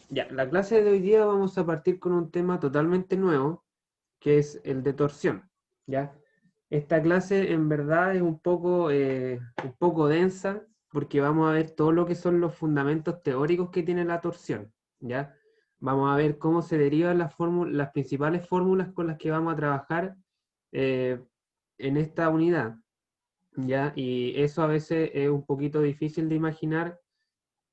Ya, la clase de hoy día vamos a partir con un tema totalmente nuevo, que es el de torsión. ¿Ya? Esta clase en verdad es un poco densa, porque vamos a ver todo lo que son los fundamentos teóricos que tiene la torsión. ¿Ya? Vamos a ver cómo se derivan las principales fórmulas con las que vamos a trabajar eh, en esta unidad. ¿Ya? Y eso a veces es un poquito difícil de imaginar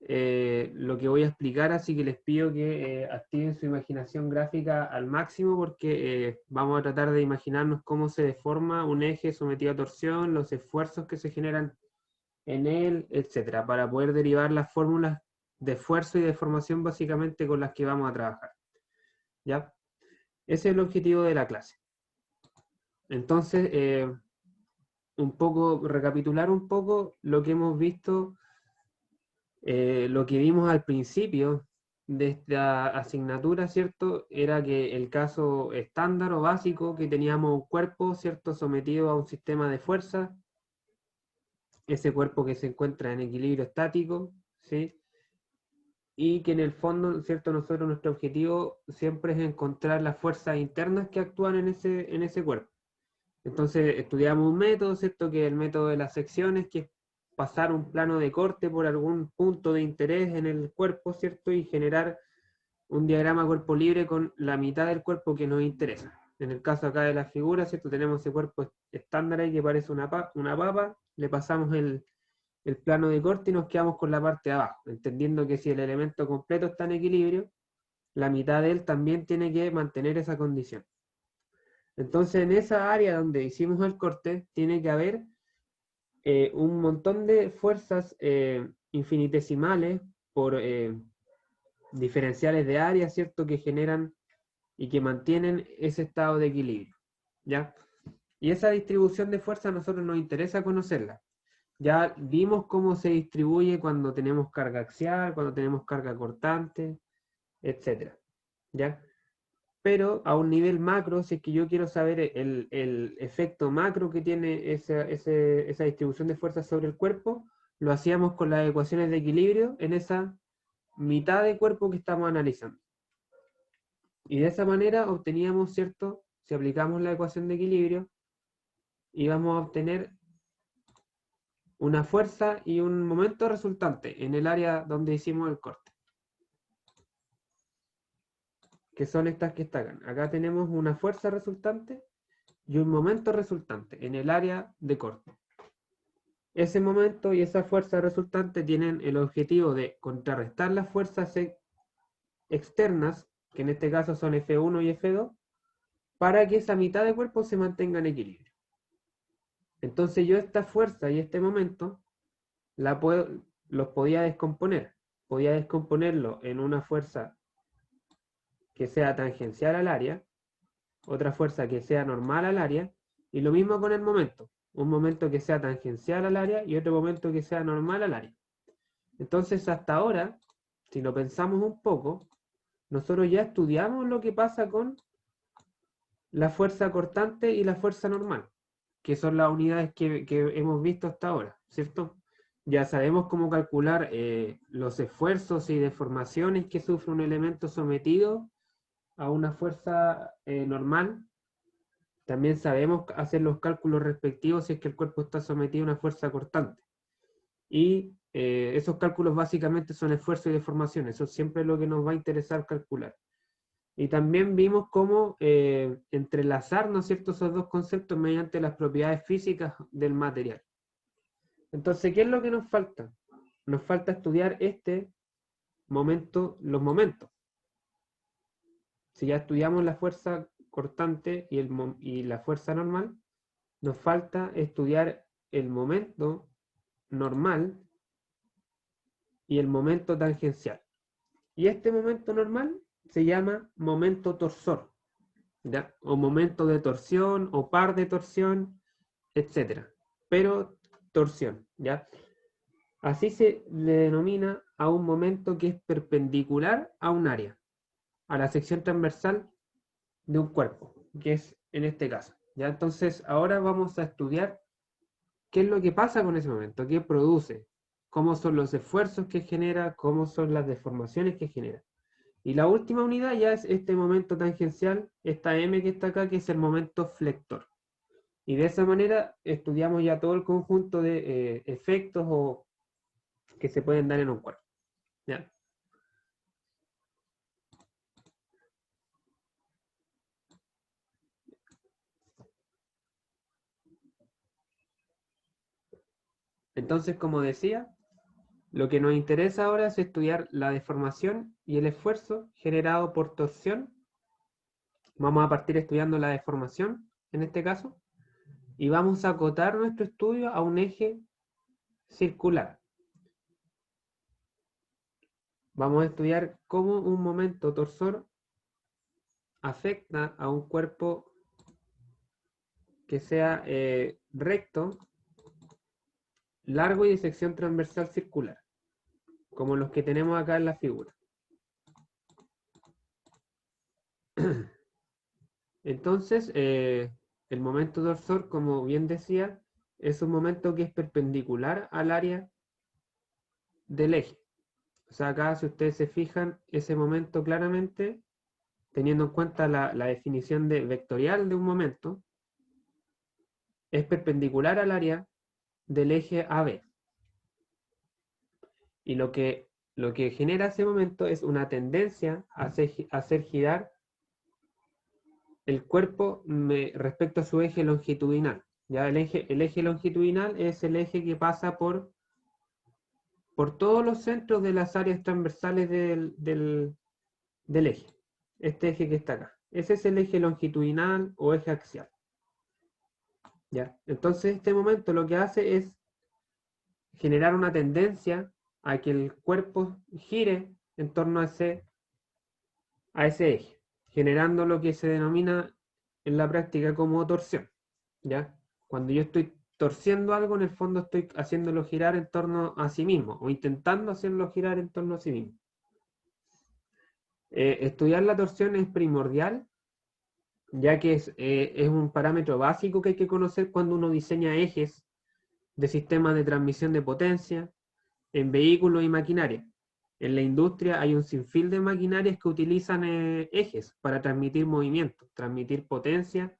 lo que voy a explicar, así que les pido que activen su imaginación gráfica al máximo porque vamos a tratar de imaginarnos cómo se deforma un eje sometido a torsión, los esfuerzos que se generan en él, etcétera, para poder derivar las fórmulas de esfuerzo y deformación básicamente con las que vamos a trabajar. ¿Ya? Ese es el objetivo de la clase. Entonces, recapitular un poco lo que hemos visto. Lo que vimos al principio de esta asignatura, ¿cierto? Era que el caso estándar o básico, que teníamos un cuerpo, ¿cierto? Sometido a un sistema de fuerza, ese cuerpo que se encuentra en equilibrio estático, ¿sí? Y que en el fondo, ¿cierto? Nuestro objetivo siempre es encontrar las fuerzas internas que actúan en ese cuerpo. Entonces estudiamos un método, ¿cierto? Que es el método de las secciones, que es pasar un plano de corte por algún punto de interés en el cuerpo, ¿cierto? Y generar un diagrama cuerpo libre con la mitad del cuerpo que nos interesa. En el caso acá de la figura, ¿cierto? Tenemos ese cuerpo estándar ahí que parece una papa, le pasamos el plano de corte y nos quedamos con la parte de abajo, entendiendo que si el elemento completo está en equilibrio, la mitad de él también tiene que mantener esa condición. Entonces, en esa área donde hicimos el corte, tiene que haber un montón de fuerzas infinitesimales por diferenciales de área, ¿cierto? Que generan y que mantienen ese estado de equilibrio, ¿ya? Y esa distribución de fuerza a nosotros nos interesa conocerla. Ya vimos cómo se distribuye cuando tenemos carga axial, cuando tenemos carga cortante, etcétera, ¿ya? Pero a un nivel macro, si es que yo quiero saber el efecto macro que tiene esa distribución de fuerzas sobre el cuerpo, lo hacíamos con las ecuaciones de equilibrio en esa mitad de cuerpo que estamos analizando. Y de esa manera obteníamos, ¿cierto? Si aplicamos la ecuación de equilibrio, íbamos a obtener una fuerza y un momento resultante en el área donde hicimos el corte, que son estas que están acá. Acá tenemos una fuerza resultante y un momento resultante en el área de corte. Ese momento y esa fuerza resultante tienen el objetivo de contrarrestar las fuerzas externas, que en este caso son F1 y F2, para que esa mitad de cuerpo se mantenga en equilibrio. Entonces yo esta fuerza y este momento los podía descomponer. Podía descomponerlo en una fuerza que sea tangencial al área, otra fuerza que sea normal al área, y lo mismo con el momento. Un momento que sea tangencial al área y otro momento que sea normal al área. Entonces, hasta ahora, si lo pensamos un poco, nosotros ya estudiamos lo que pasa con la fuerza cortante y la fuerza normal, que son las unidades que hemos visto hasta ahora, ¿cierto? Ya sabemos cómo calcular los esfuerzos y deformaciones que sufre un elemento sometido a una fuerza normal. También sabemos hacer los cálculos respectivos si es que el cuerpo está sometido a una fuerza cortante. Y esos cálculos básicamente son esfuerzo y deformación. Eso siempre es lo que nos va a interesar calcular. Y también vimos cómo entrelazar, ¿no es cierto?, esos dos conceptos mediante las propiedades físicas del material. Entonces, ¿qué es lo que nos falta? Nos falta estudiar los momentos. Si ya estudiamos la fuerza cortante y la fuerza normal, nos falta estudiar el momento normal y el momento tangencial. Y este momento normal se llama momento torsor, ¿ya? O momento de torsión, o par de torsión, etcétera. Pero torsión, ¿ya? Así se le denomina a un momento que es perpendicular a un área, a la sección transversal de un cuerpo, que es en este caso. ¿Ya? Entonces, ahora vamos a estudiar qué es lo que pasa con ese momento, qué produce, cómo son los esfuerzos que genera, cómo son las deformaciones que genera. Y la última unidad ya es este momento tangencial, esta m que está acá, que es el momento flector. Y de esa manera estudiamos ya todo el conjunto de efectos que se pueden dar en un cuerpo. ¿Ya? Entonces, como decía, lo que nos interesa ahora es estudiar la deformación y el esfuerzo generado por torsión. Vamos a partir estudiando la deformación, en este caso, y vamos a acotar nuestro estudio a un eje circular. Vamos a estudiar cómo un momento torsor afecta a un cuerpo que sea recto, largo y de sección transversal circular, como los que tenemos acá en la figura. Entonces, el momento dorsor, como bien decía, es un momento que es perpendicular al área del eje. O sea, acá si ustedes se fijan, ese momento claramente, teniendo en cuenta la definición de vectorial de un momento, es perpendicular al área del eje AB. Y lo que genera ese momento es una tendencia a hacer girar el cuerpo respecto a su eje longitudinal. ¿Ya? El eje longitudinal es el eje que pasa por todos los centros de las áreas transversales del eje. Este eje que está acá. Ese es el eje longitudinal o eje axial. ¿Ya? Entonces este momento lo que hace es generar una tendencia a que el cuerpo gire en torno a ese eje, generando lo que se denomina en la práctica como torsión. ¿Ya? Cuando yo estoy torciendo algo, en el fondo estoy haciéndolo girar en torno a sí mismo, o intentando hacerlo girar en torno a sí mismo. Estudiar la torsión es primordial, ya que es un parámetro básico que hay que conocer cuando uno diseña ejes de sistemas de transmisión de potencia en vehículos y maquinaria. En la industria hay un sinfín de maquinarias que utilizan ejes para transmitir movimiento, transmitir potencia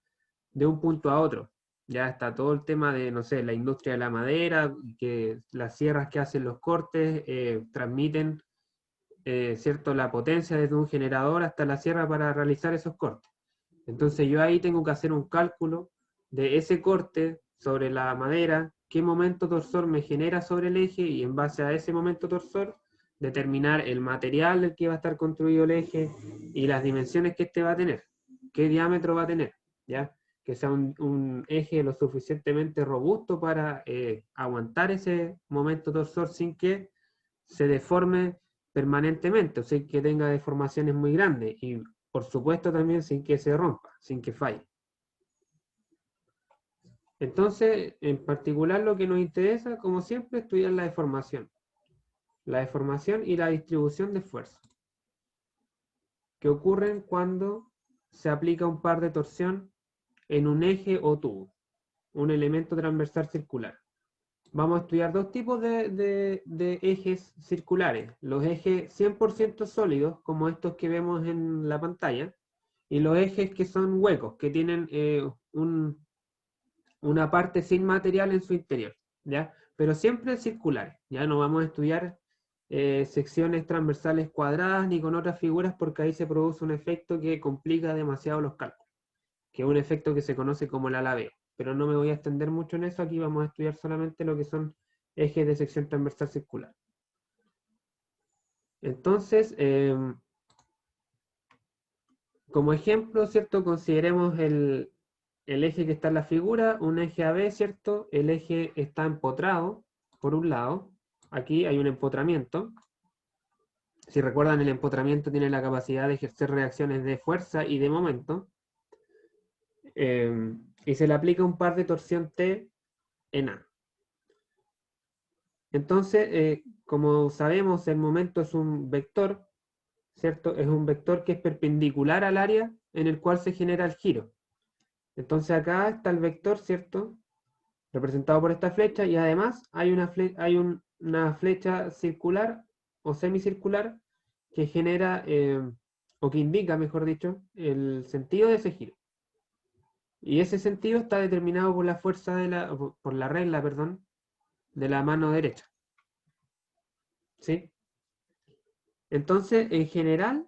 de un punto a otro. Ya está todo el tema de, no sé, la industria de la madera, que las sierras que hacen los cortes transmiten, ¿cierto?, la potencia desde un generador hasta la sierra para realizar esos cortes. Entonces yo ahí tengo que hacer un cálculo de ese corte sobre la madera, qué momento torsor me genera sobre el eje y en base a ese momento torsor determinar el material del que va a estar construido el eje y las dimensiones que este va a tener, qué diámetro va a tener, ¿ya? Que sea un eje lo suficientemente robusto para aguantar ese momento torsor sin que se deforme permanentemente, o sea, que tenga deformaciones muy grandes y por supuesto también sin que se rompa, sin que falle. Entonces, en particular lo que nos interesa, como siempre, estudiar la deformación. La deformación y la distribución de fuerza, que ocurren cuando se aplica un par de torsión en un eje o tubo, un elemento transversal circular. Vamos a estudiar dos tipos de ejes circulares. Los ejes 100% sólidos, como estos que vemos en la pantalla, y los ejes que son huecos, que tienen una parte sin material en su interior, ¿ya? Pero siempre circulares, ¿ya? No vamos a estudiar secciones transversales cuadradas ni con otras figuras porque ahí se produce un efecto que complica demasiado los cálculos, que es un efecto que se conoce como el alabeo. Pero no me voy a extender mucho en eso, aquí vamos a estudiar solamente lo que son ejes de sección transversal circular. Entonces, como ejemplo, ¿cierto? Consideremos el eje que está en la figura, un eje AB, ¿cierto? El eje está empotrado, por un lado. Aquí hay un empotramiento. Si recuerdan, el empotramiento tiene la capacidad de ejercer reacciones de fuerza y de momento. Y se le aplica un par de torsión T en A. Entonces, como sabemos, el momento es un vector, ¿cierto? Es un vector que es perpendicular al área en el cual se genera el giro. Entonces acá está el vector, ¿cierto? Representado por esta flecha, y además hay una flecha circular o semicircular que genera o que indica, mejor dicho, el sentido de ese giro. Y ese sentido está determinado por la fuerza por la regla, perdón, de la mano derecha. ¿Sí? Entonces, en general,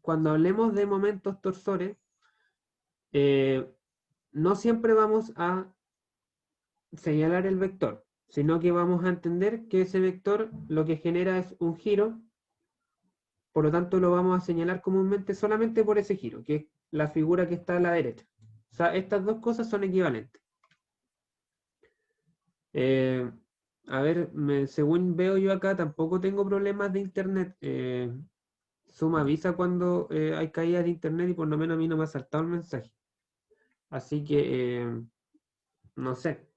cuando hablemos de momentos torsores, no siempre vamos a señalar el vector, sino que vamos a entender que ese vector lo que genera es un giro, por lo tanto lo vamos a señalar comúnmente solamente por ese giro, que es la figura que está a la derecha. O sea, estas dos cosas son equivalentes. A ver, según veo yo acá, tampoco tengo problemas de internet. Zoom avisa cuando hay caídas de internet y por lo menos a mí no me ha saltado el mensaje. Así que, no sé.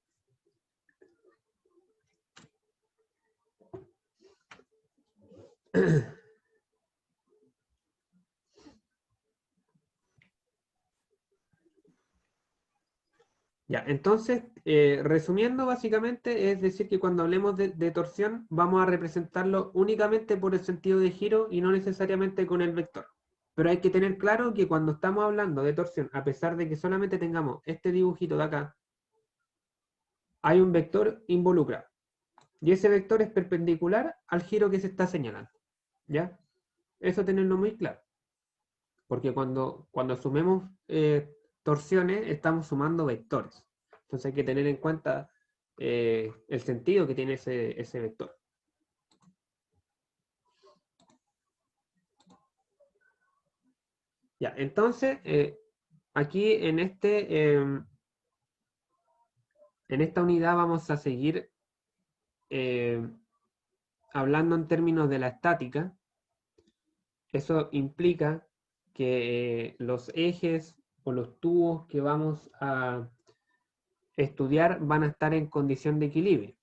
Ya, entonces, resumiendo básicamente, es decir que cuando hablemos de torsión, vamos a representarlo únicamente por el sentido de giro y no necesariamente con el vector. Pero hay que tener claro que cuando estamos hablando de torsión, a pesar de que solamente tengamos este dibujito de acá, hay un vector involucrado. Y ese vector es perpendicular al giro que se está señalando. ¿Ya? Eso tenerlo muy claro. Porque cuando sumemos torsiones, estamos sumando vectores. Entonces hay que tener en cuenta el sentido que tiene ese vector. Ya, entonces, aquí en esta unidad vamos a seguir hablando en términos de la estática. Eso implica que los ejes o los tubos que vamos a estudiar van a estar en condición de equilibrio.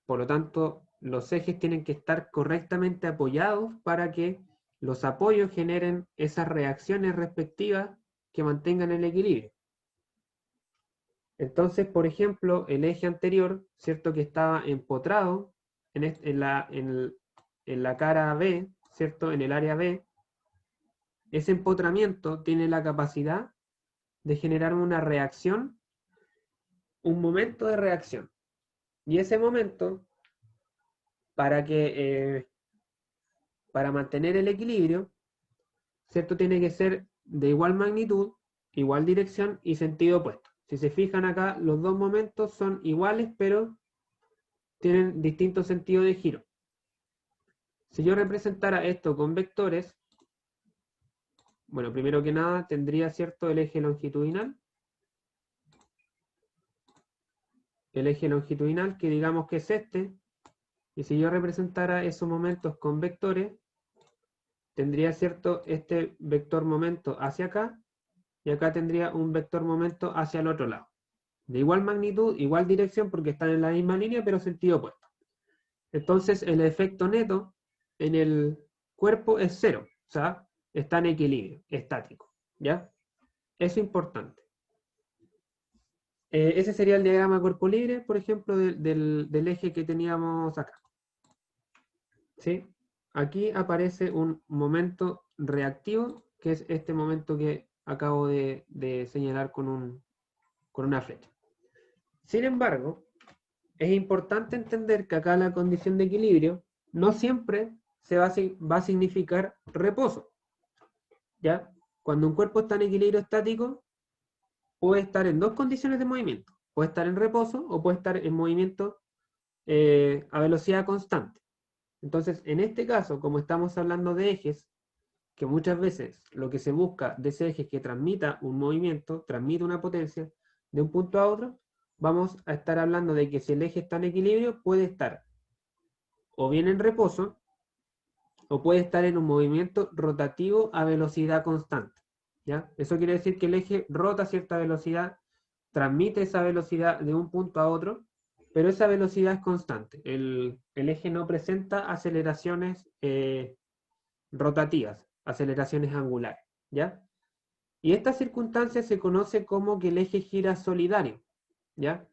Por lo tanto, los ejes tienen que estar correctamente apoyados para que los apoyos generen esas reacciones respectivas que mantengan el equilibrio. Entonces, por ejemplo, el eje anterior, ¿cierto? Que estaba empotrado en la cara B, ¿cierto? En el área B, ese empotramiento tiene la capacidad de generar una reacción, un momento de reacción. Y ese momento, para mantener el equilibrio, ¿cierto? Tiene que ser de igual magnitud, igual dirección y sentido opuesto. Si se fijan acá, los dos momentos son iguales, pero tienen distinto sentido de giro. Si yo representara esto con vectores, bueno, primero que nada tendría, ¿cierto?, el eje longitudinal. El eje longitudinal, que digamos que es este, y si yo representara esos momentos con vectores, tendría, ¿cierto?, este vector momento hacia acá, y acá tendría un vector momento hacia el otro lado. De igual magnitud, igual dirección, porque están en la misma línea, pero sentido opuesto. Entonces, el efecto neto en el cuerpo es cero, o sea, está en equilibrio, estático, ¿ya? Eso es importante. Ese sería el diagrama cuerpo libre, por ejemplo, del eje que teníamos acá. ¿Sí? Aquí aparece un momento reactivo, que es este momento que acabo de señalar con una flecha. Sin embargo, es importante entender que acá la condición de equilibrio no siempre va a significar reposo. ¿Ya? Cuando un cuerpo está en equilibrio estático, puede estar en dos condiciones de movimiento. Puede estar en reposo o puede estar en movimiento a velocidad constante. Entonces, en este caso, como estamos hablando de ejes, que muchas veces lo que se busca de ese eje es que transmita un movimiento, transmita una potencia de un punto a otro, vamos a estar hablando de que si el eje está en equilibrio, puede estar o bien en reposo, o puede estar en un movimiento rotativo a velocidad constante. ¿Ya? Eso quiere decir que el eje rota a cierta velocidad, transmite esa velocidad de un punto a otro, pero esa velocidad es constante. El eje no presenta aceleraciones rotativas, aceleraciones angulares. ¿Ya? Y esta circunstancia se conoce como que el eje gira solidario. ¿Ya?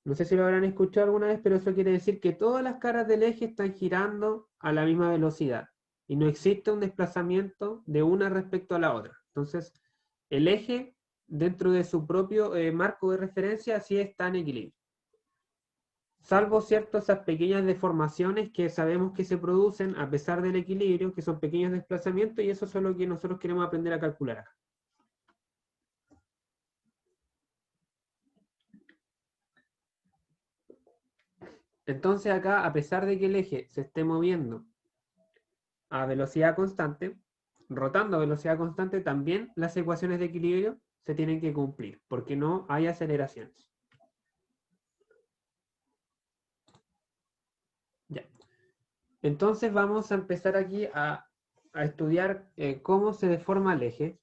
No sé si lo habrán escuchado alguna vez, pero eso quiere decir que todas las caras del eje están girando a la misma velocidad. y no existe un desplazamiento de una respecto a la otra. Entonces, el eje dentro de su propio marco de referencia sí está en equilibrio. Salvo, ¿cierto?, esas pequeñas deformaciones que sabemos que se producen a pesar del equilibrio, que son pequeños desplazamientos, y eso es lo que nosotros queremos aprender a calcular acá. Entonces acá, a pesar de que el eje se esté moviendo a velocidad constante, rotando a velocidad constante, también las ecuaciones de equilibrio se tienen que cumplir, porque no hay aceleraciones. Ya. Entonces vamos a empezar aquí a estudiar cómo se deforma el eje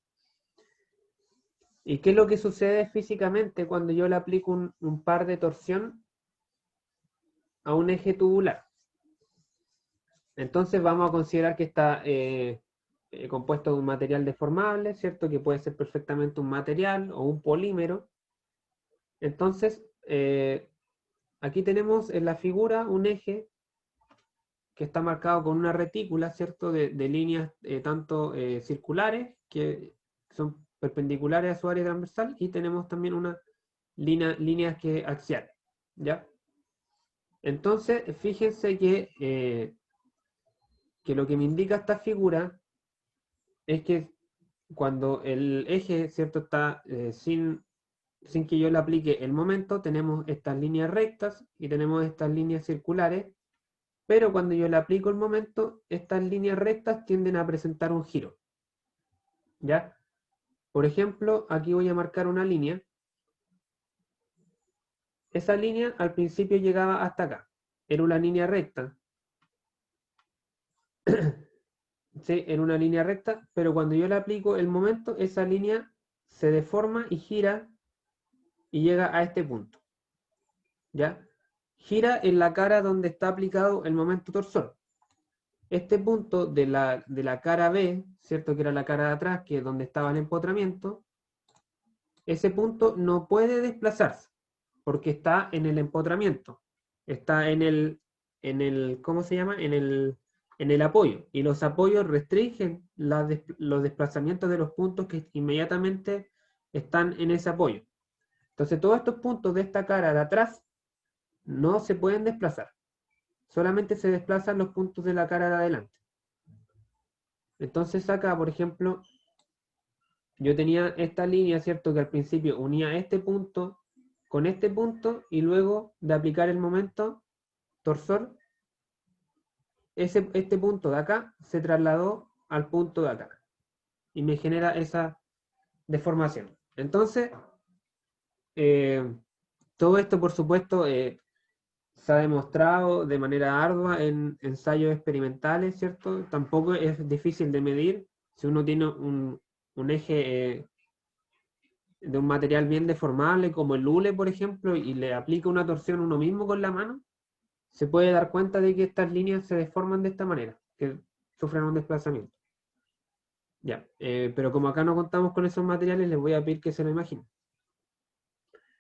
y qué es lo que sucede físicamente cuando yo le aplico un par de torsión a un eje tubular. Entonces vamos a considerar que está compuesto de un material deformable, ¿cierto? Que puede ser perfectamente un material o un polímero. Entonces, aquí tenemos en la figura un eje que está marcado con una retícula, ¿cierto? De líneas tanto circulares, que son perpendiculares a su área transversal, y tenemos también una líneas que axiales, ¿ya? Entonces, fíjense que lo que me indica esta figura es que cuando el eje, ¿cierto?, está sin que yo le aplique el momento, tenemos estas líneas rectas y tenemos estas líneas circulares, pero cuando yo le aplico el momento, estas líneas rectas tienden a presentar un giro, ¿ya? Por ejemplo, aquí voy a marcar una línea. Esa línea al principio llegaba hasta acá. Era una línea recta. Sí, en una línea recta, pero cuando yo le aplico el momento, esa línea se deforma y gira y llega a este punto, ¿ya? Gira en la cara donde está aplicado el momento torsor. Este punto de la cara B, ¿cierto?, que era la cara de atrás, que es donde estaba el empotramiento, ese punto no puede desplazarse, porque está en el empotramiento, está ¿cómo se llama? En el apoyo, y los apoyos restringen los desplazamientos de los puntos que inmediatamente están en ese apoyo. Entonces todos estos puntos de esta cara de atrás no se pueden desplazar, solamente se desplazan los puntos de la cara de adelante. Entonces acá, por ejemplo, yo tenía esta línea, ¿cierto?, que al principio unía este punto con este punto, y luego de aplicar el momento torsor, este punto de acá se trasladó al punto de acá y me genera esa deformación. Entonces, todo esto, por supuesto, se ha demostrado de manera ardua en ensayos experimentales, ¿cierto? Tampoco es difícil de medir. Si uno tiene un eje de un material bien deformable, como el hule, por ejemplo, y le aplica una torsión uno mismo con la mano, se puede dar cuenta de que estas líneas se deforman de esta manera, que sufren un desplazamiento. Ya, pero como acá no contamos con esos materiales, les voy a pedir que se lo imaginen.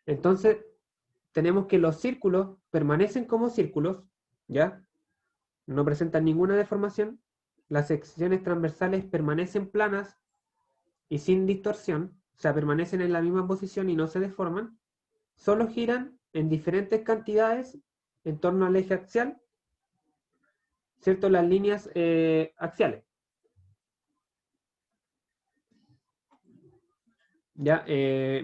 Entonces, tenemos que los círculos permanecen como círculos, ¿ya? No presentan ninguna deformación. Las secciones transversales permanecen planas y sin distorsión, o sea, permanecen en la misma posición y no se deforman. Solo giran en diferentes cantidades en torno al eje axial, ¿cierto? Las líneas axiales. ¿Ya?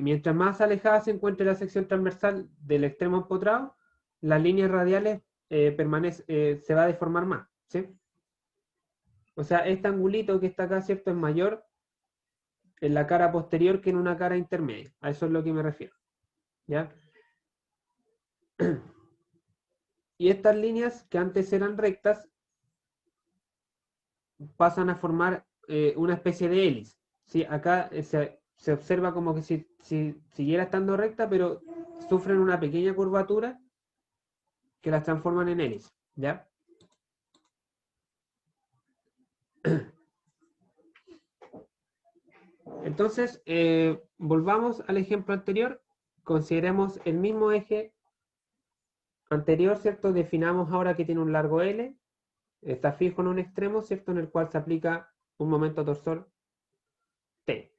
Mientras más alejada se encuentre la sección transversal del extremo empotrado, las líneas radiales se va a deformar más, ¿sí? O sea, este angulito que está acá, ¿cierto?, es mayor en la cara posterior que en una cara intermedia. A eso es lo que me refiero, ¿ya? Y estas líneas que antes eran rectas pasan a formar una especie de hélice, ¿sí? Acá se observa como que si siguiera estando recta, pero sufren una pequeña curvatura que las transforman en hélice, ¿ya? Entonces, volvamos al ejemplo anterior, consideremos el mismo eje anterior, ¿cierto? Definamos ahora que tiene un largo L, está fijo en un extremo, ¿cierto? En el cual se aplica un momento torsor T.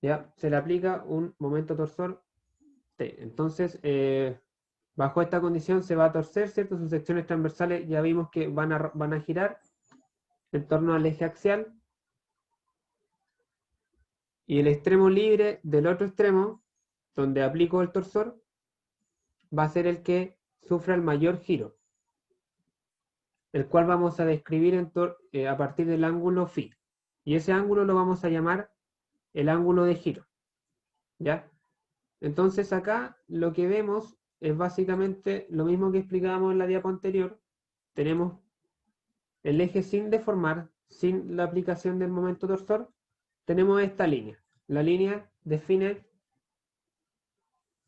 ¿Ya? Se le aplica un momento torsor T. Entonces, bajo esta condición se va a torcer, ¿cierto? Sus secciones transversales ya vimos que van a girar en torno al eje axial. Y el extremo libre del otro extremo, donde aplico el torsor, va a ser el que sufra el mayor giro, el cual vamos a describir a partir del ángulo φ. Y ese ángulo lo vamos a llamar el ángulo de giro. ¿Ya? Entonces acá lo que vemos es básicamente lo mismo que explicábamos en la diapo anterior. Tenemos el eje sin deformar, sin la aplicación del momento torsor. Tenemos esta línea. La línea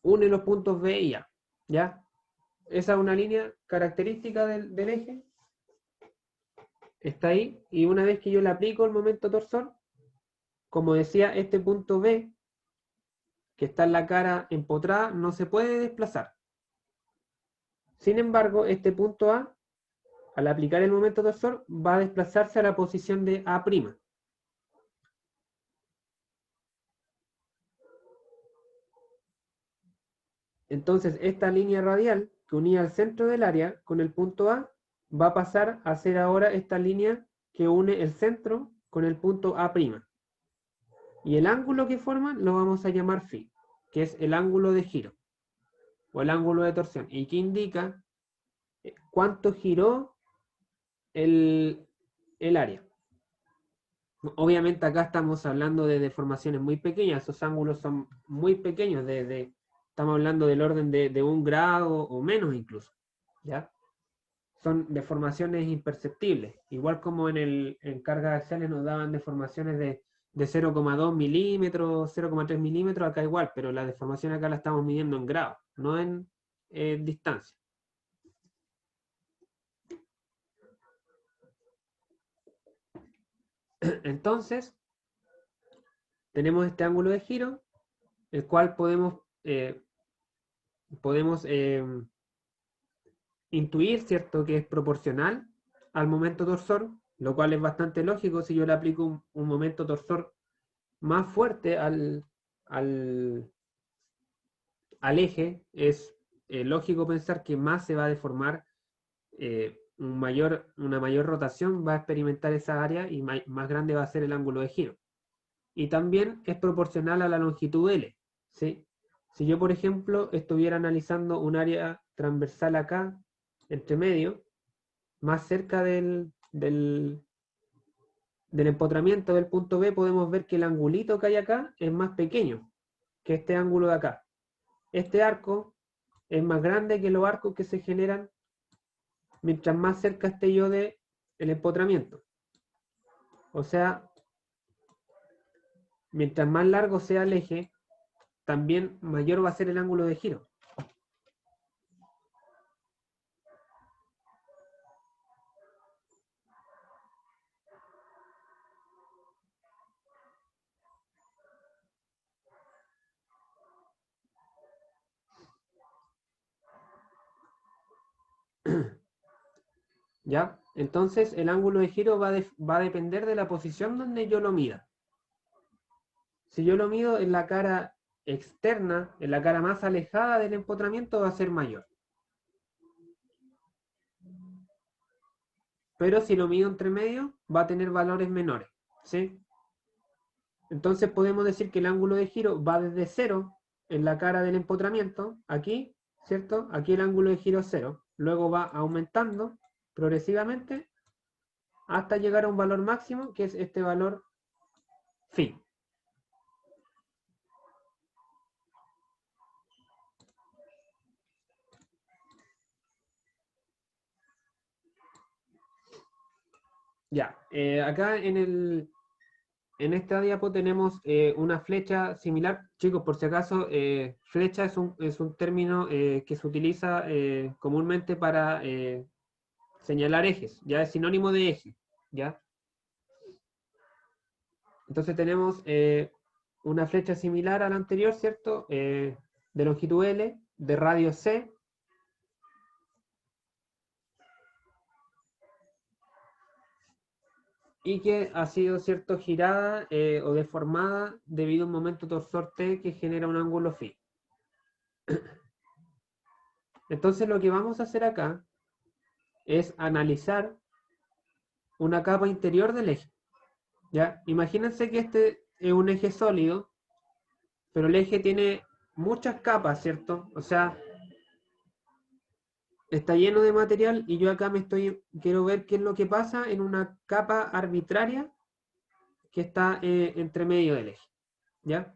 une los puntos B y A. ¿Ya? Esa es una línea característica del eje. Está ahí. Y una vez que yo le aplico el momento torsor, como decía, este punto B, que está en la cara empotrada, no se puede desplazar. Sin embargo, este punto A, al aplicar el momento torsor, va a desplazarse a la posición de A'. Entonces, esta línea radial que unía al centro del área con el punto A, va a pasar a ser ahora esta línea que une el centro con el punto A'. Y el ángulo que forman lo vamos a llamar φ, que es el ángulo de giro, o el ángulo de torsión, y que indica cuánto giró el área. Obviamente acá estamos hablando de deformaciones muy pequeñas, esos ángulos son muy pequeños, estamos hablando del orden de 1 grado o menos incluso, ¿ya? Son deformaciones imperceptibles, igual como en cargas axiales nos daban deformaciones de 0,2 milímetros, 0,3 milímetros, acá igual, pero la deformación acá la estamos midiendo en grados, no en distancia. Entonces, tenemos este ángulo de giro, el cual podemos intuir, ¿cierto?, que es proporcional al momento torsor, lo cual es bastante lógico si yo le aplico un momento torsor más fuerte al eje, es lógico pensar que más se va a deformar, una mayor rotación va a experimentar esa área y más grande va a ser el ángulo de giro. Y también es proporcional a la longitud L, ¿sí? Si yo, por ejemplo, estuviera analizando un área transversal acá, entre medio, más cerca del empotramiento del punto B, podemos ver que el angulito que hay acá es más pequeño que este ángulo de acá. Este arco es más grande que los arcos que se generan mientras más cerca esté yo del empotramiento. O sea, mientras más largo sea el eje, también mayor va a ser el ángulo de giro. ¿Ya? Entonces el ángulo de giro va a depender de la posición donde yo lo mida. Si yo lo mido en la cara externa, en la cara más alejada del empotramiento, va a ser mayor. Pero si lo mido entre medio, va a tener valores menores, ¿sí? Entonces podemos decir que el ángulo de giro va desde 0 en la cara del empotramiento, aquí, ¿cierto? Aquí el ángulo de giro es 0. Luego va aumentando progresivamente hasta llegar a un valor máximo, que es este valor φ. Ya, acá en esta diapo tenemos una flecha similar. Chicos, por si acaso, flecha es un término que se utiliza comúnmente para señalar ejes, ya es sinónimo de eje, ¿ya? Entonces tenemos una flecha similar a la anterior, ¿cierto? De longitud L, de radio C, y que ha sido, ¿cierto?, girada o deformada debido a un momento torsor T que genera un ángulo phi. Entonces lo que vamos a hacer acá es analizar una capa interior del eje. ¿Ya? Imagínense que este es un eje sólido, pero el eje tiene muchas capas, ¿cierto? O sea, está lleno de material y yo acá quiero ver qué es lo que pasa en una capa arbitraria que está entre medio del eje. ¿Ya?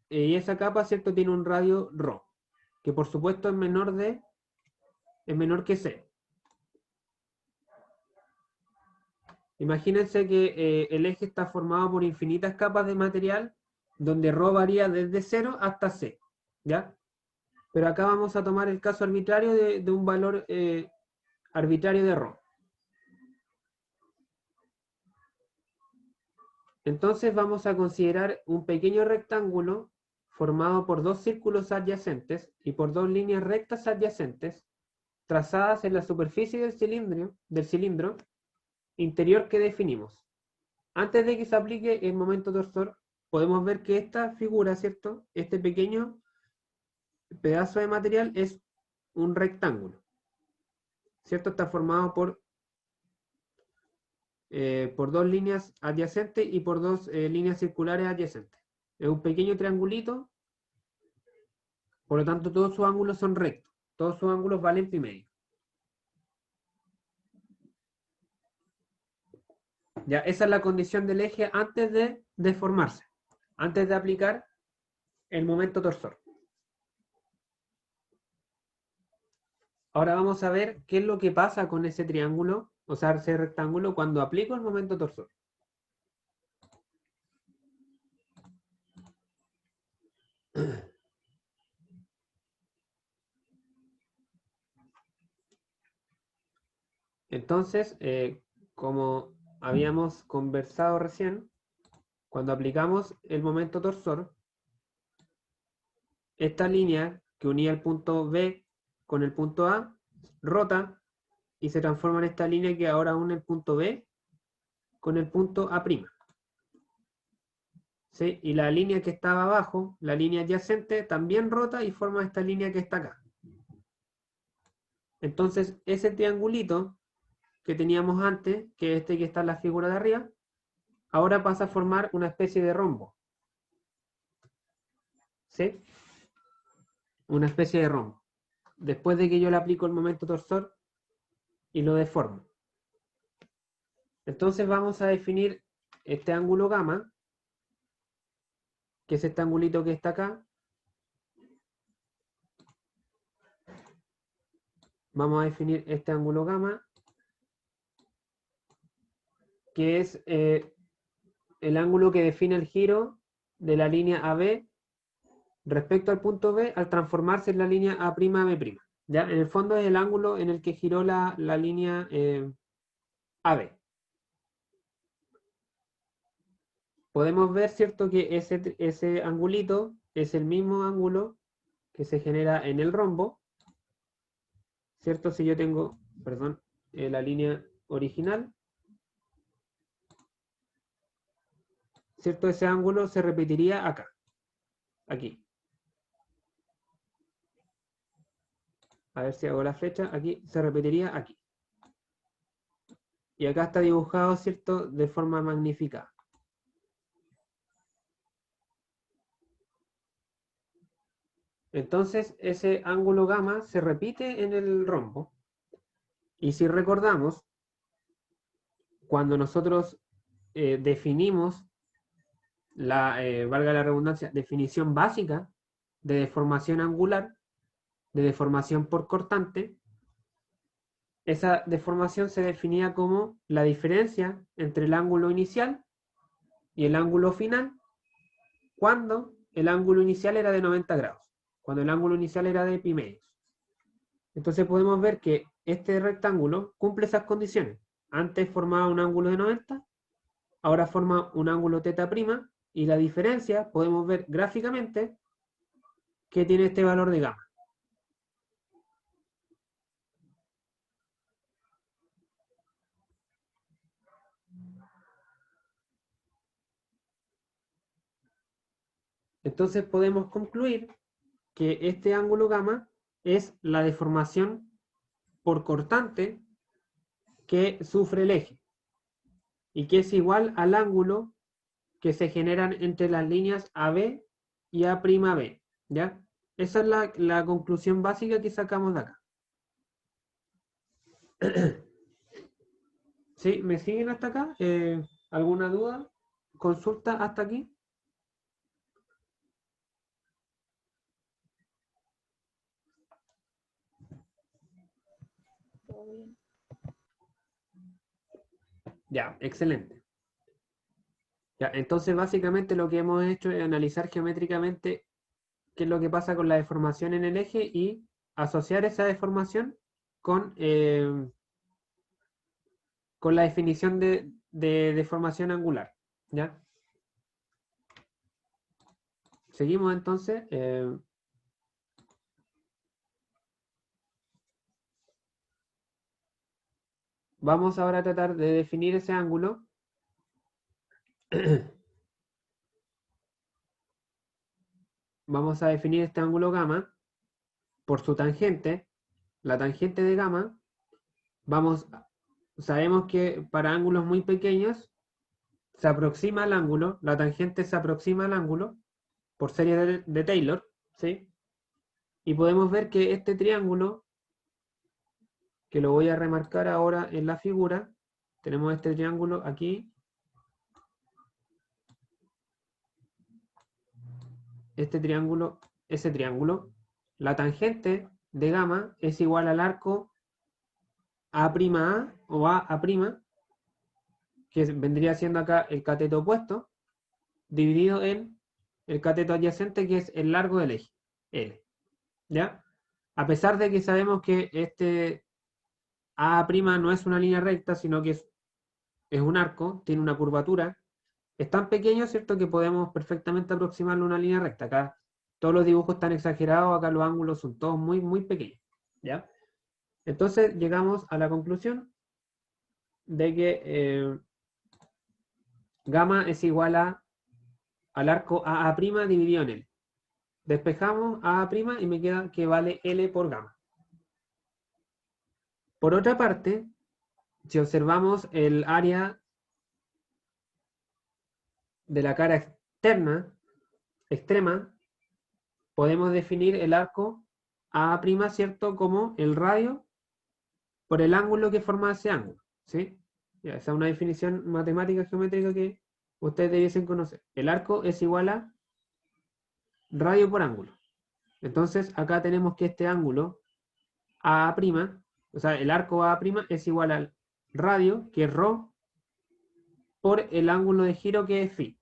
Y esa capa, ¿cierto?, tiene un radio ρ, que por supuesto es menor que C. Imagínense que el eje está formado por infinitas capas de material donde ρ varía desde 0 hasta C. ¿Ya? Pero acá vamos a tomar el caso arbitrario de un valor arbitrario de ρ. Entonces vamos a considerar un pequeño rectángulo formado por dos círculos adyacentes y por dos líneas rectas adyacentes trazadas en la superficie del cilindro interior que definimos. Antes de que se aplique el momento torsor, podemos ver que esta figura, ¿cierto? Este pequeño pedazo de material es un rectángulo, ¿cierto? Está formado por dos líneas adyacentes y por dos líneas circulares adyacentes. Es un pequeño triangulito, por lo tanto todos sus ángulos son rectos. Todos sus ángulos valen pi medio. Ya, esa es la condición del eje antes de deformarse, antes de aplicar el momento torsor. Ahora vamos a ver qué es lo que pasa con ese triángulo, o sea, ese rectángulo, cuando aplico el momento torsor. Entonces, como habíamos conversado recién, cuando aplicamos el momento torsor, esta línea que unía el punto B con el punto A rota y se transforma en esta línea que ahora une el punto B con el punto A'. ¿Sí? Y la línea que estaba abajo, la línea adyacente, también rota y forma esta línea que está acá. Entonces, ese triangulito que teníamos antes, que este que está en la figura de arriba, ahora pasa a formar una especie de rombo. ¿Sí? Una especie de rombo. Después de que yo le aplico el momento torsor y lo deformo. Entonces vamos a definir este ángulo gamma, que es este angulito que está acá. Vamos a definir este ángulo gamma, que es el ángulo que define el giro de la línea AB respecto al punto B al transformarse en la línea A'B'. ¿Ya? En el fondo es el ángulo en el que giró la línea AB. Podemos ver, ¿cierto?, que ese angulito es el mismo ángulo que se genera en el rombo, ¿cierto? Si yo tengo, perdón, la línea original, ¿cierto? Ese ángulo se repetiría acá, aquí. A ver si hago la flecha, aquí se repetiría aquí. Y acá está dibujado, ¿cierto?, de forma magnificada. Entonces, ese ángulo gamma se repite en el rombo. Y si recordamos, cuando nosotros definimos valga la redundancia, definición básica de deformación angular, de deformación por cortante, esa deformación se definía como la diferencia entre el ángulo inicial y el ángulo final cuando el ángulo inicial era de 90 grados, cuando el ángulo inicial era de pi medios. Entonces podemos ver que este rectángulo cumple esas condiciones. Antes formaba un ángulo de 90, ahora forma un ángulo θ', y la diferencia podemos ver gráficamente que tiene este valor de gamma. Entonces podemos concluir que este ángulo gamma es la deformación por cortante que sufre el eje y que es igual al ángulo que se generan entre las líneas AB y A'B, ¿ya? Esa es la conclusión básica que sacamos de acá. ¿Sí? ¿Me siguen hasta acá? ¿Alguna duda? ¿Consulta hasta aquí? Todo bien. Ya, excelente. Ya, entonces básicamente lo que hemos hecho es analizar geométricamente qué es lo que pasa con la deformación en el eje y asociar esa deformación con la definición de deformación angular. ¿Ya? Seguimos entonces. Vamos ahora a tratar de definir ese ángulo. Vamos a definir este ángulo gamma por su tangente. La tangente de gamma, sabemos que para ángulos muy pequeños se aproxima al ángulo, la tangente se aproxima al ángulo por serie de Taylor, ¿sí? Y podemos ver que este triángulo, que lo voy a remarcar ahora en la figura, tenemos este triángulo aquí, este triángulo, ese triángulo, la tangente de gamma es igual al arco A' o A', que vendría siendo acá el cateto opuesto, dividido en el cateto adyacente, que es el largo del eje, L. ¿Ya? A pesar de que sabemos que este A' no es una línea recta, sino que es un arco, tiene una curvatura, es tan pequeño, ¿cierto?, que podemos perfectamente aproximarlo a una línea recta. Acá todos los dibujos están exagerados, acá los ángulos son todos muy, muy pequeños. ¿Ya? Entonces llegamos a la conclusión de que gamma es igual al arco AA' dividido en L. Despejamos AA' y me queda que vale L por gamma. Por otra parte, si observamos el área de la cara extrema, podemos definir el arco AA', ¿cierto?, como el radio por el ángulo que forma ese ángulo, ¿sí? Ya, esa es una definición matemática geométrica que ustedes debiesen conocer. El arco es igual a radio por ángulo. Entonces, acá tenemos que este ángulo AA', o sea, el arco AA' es igual al radio, que es ρ, por el ángulo de giro, que es φ.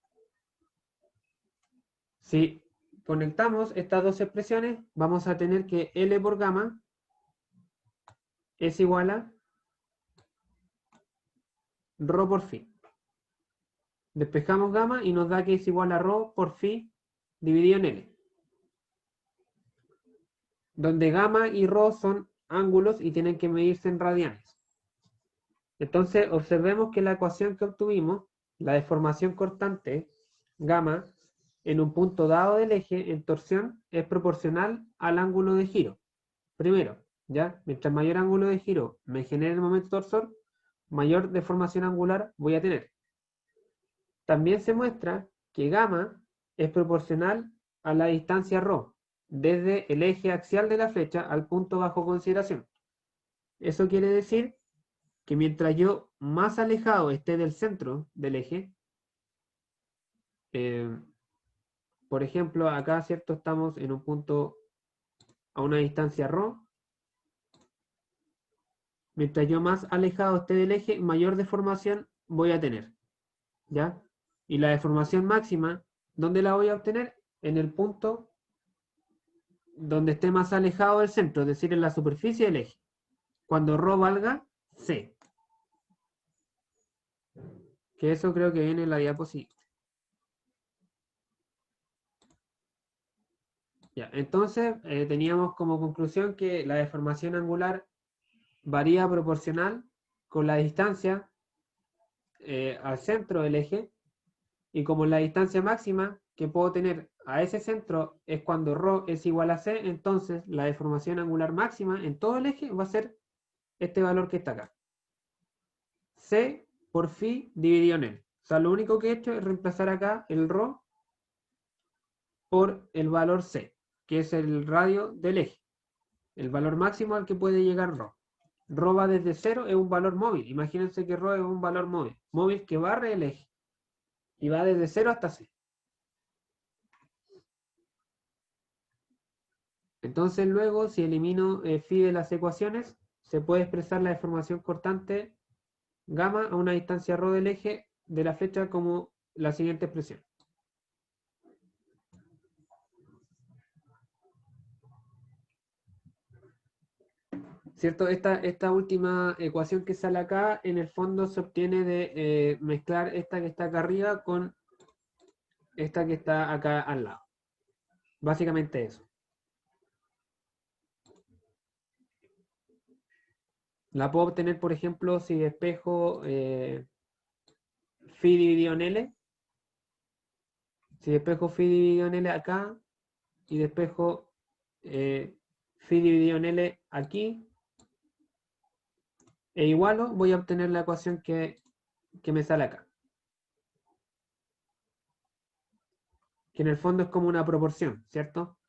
Si conectamos estas dos expresiones, vamos a tener que L por gamma es igual a ρ por φ. Despejamos gamma y nos da que es igual a ρ por φ dividido en L, donde gamma y ρ son ángulos y tienen que medirse en radianes. Entonces, observemos que la ecuación que obtuvimos, la deformación cortante, gamma, en un punto dado del eje en torsión, es proporcional al ángulo de giro. Primero, ¿ya? Mientras mayor ángulo de giro me genere el momento torsor, mayor deformación angular voy a tener. También se muestra que gamma es proporcional a la distancia ρ, desde el eje axial de la flecha al punto bajo consideración. Eso quiere decir que mientras yo más alejado esté del centro del eje, por ejemplo, acá, ¿cierto?, estamos en un punto a una distancia ρ. Mientras yo más alejado esté del eje, mayor deformación voy a tener. ¿Ya? Y la deformación máxima, ¿dónde la voy a obtener? En el punto donde esté más alejado del centro, es decir, en la superficie del eje. Cuando ρ valga C. Que eso creo que viene en la diapositiva. Ya, entonces teníamos como conclusión que la deformación angular varía proporcional con la distancia al centro del eje y como la distancia máxima que puedo tener a ese centro es cuando ρ es igual a c, entonces la deformación angular máxima en todo el eje va a ser este valor que está acá. C por phi dividido en L. O sea, lo único que he hecho es reemplazar acá el ρ por el valor C, que es el radio del eje. El valor máximo al que puede llegar ρ. ρ va desde 0, es un valor móvil. Imagínense que ρ es un valor móvil. Móvil que barre el eje. Y va desde 0 hasta C. Entonces luego, si elimino phi de las ecuaciones, se puede expresar la deformación cortante gamma a una distancia ρ del eje de la flecha como la siguiente expresión. ¿Cierto? Esta última ecuación que sale acá, en el fondo se obtiene de mezclar esta que está acá arriba con esta que está acá al lado. Básicamente eso. La puedo obtener, por ejemplo, si despejo phi dividido en L. Si despejo phi dividido en L acá y despejo phi dividido en L aquí e igualo, voy a obtener la ecuación que me sale acá. Que en el fondo es como una proporción, ¿cierto?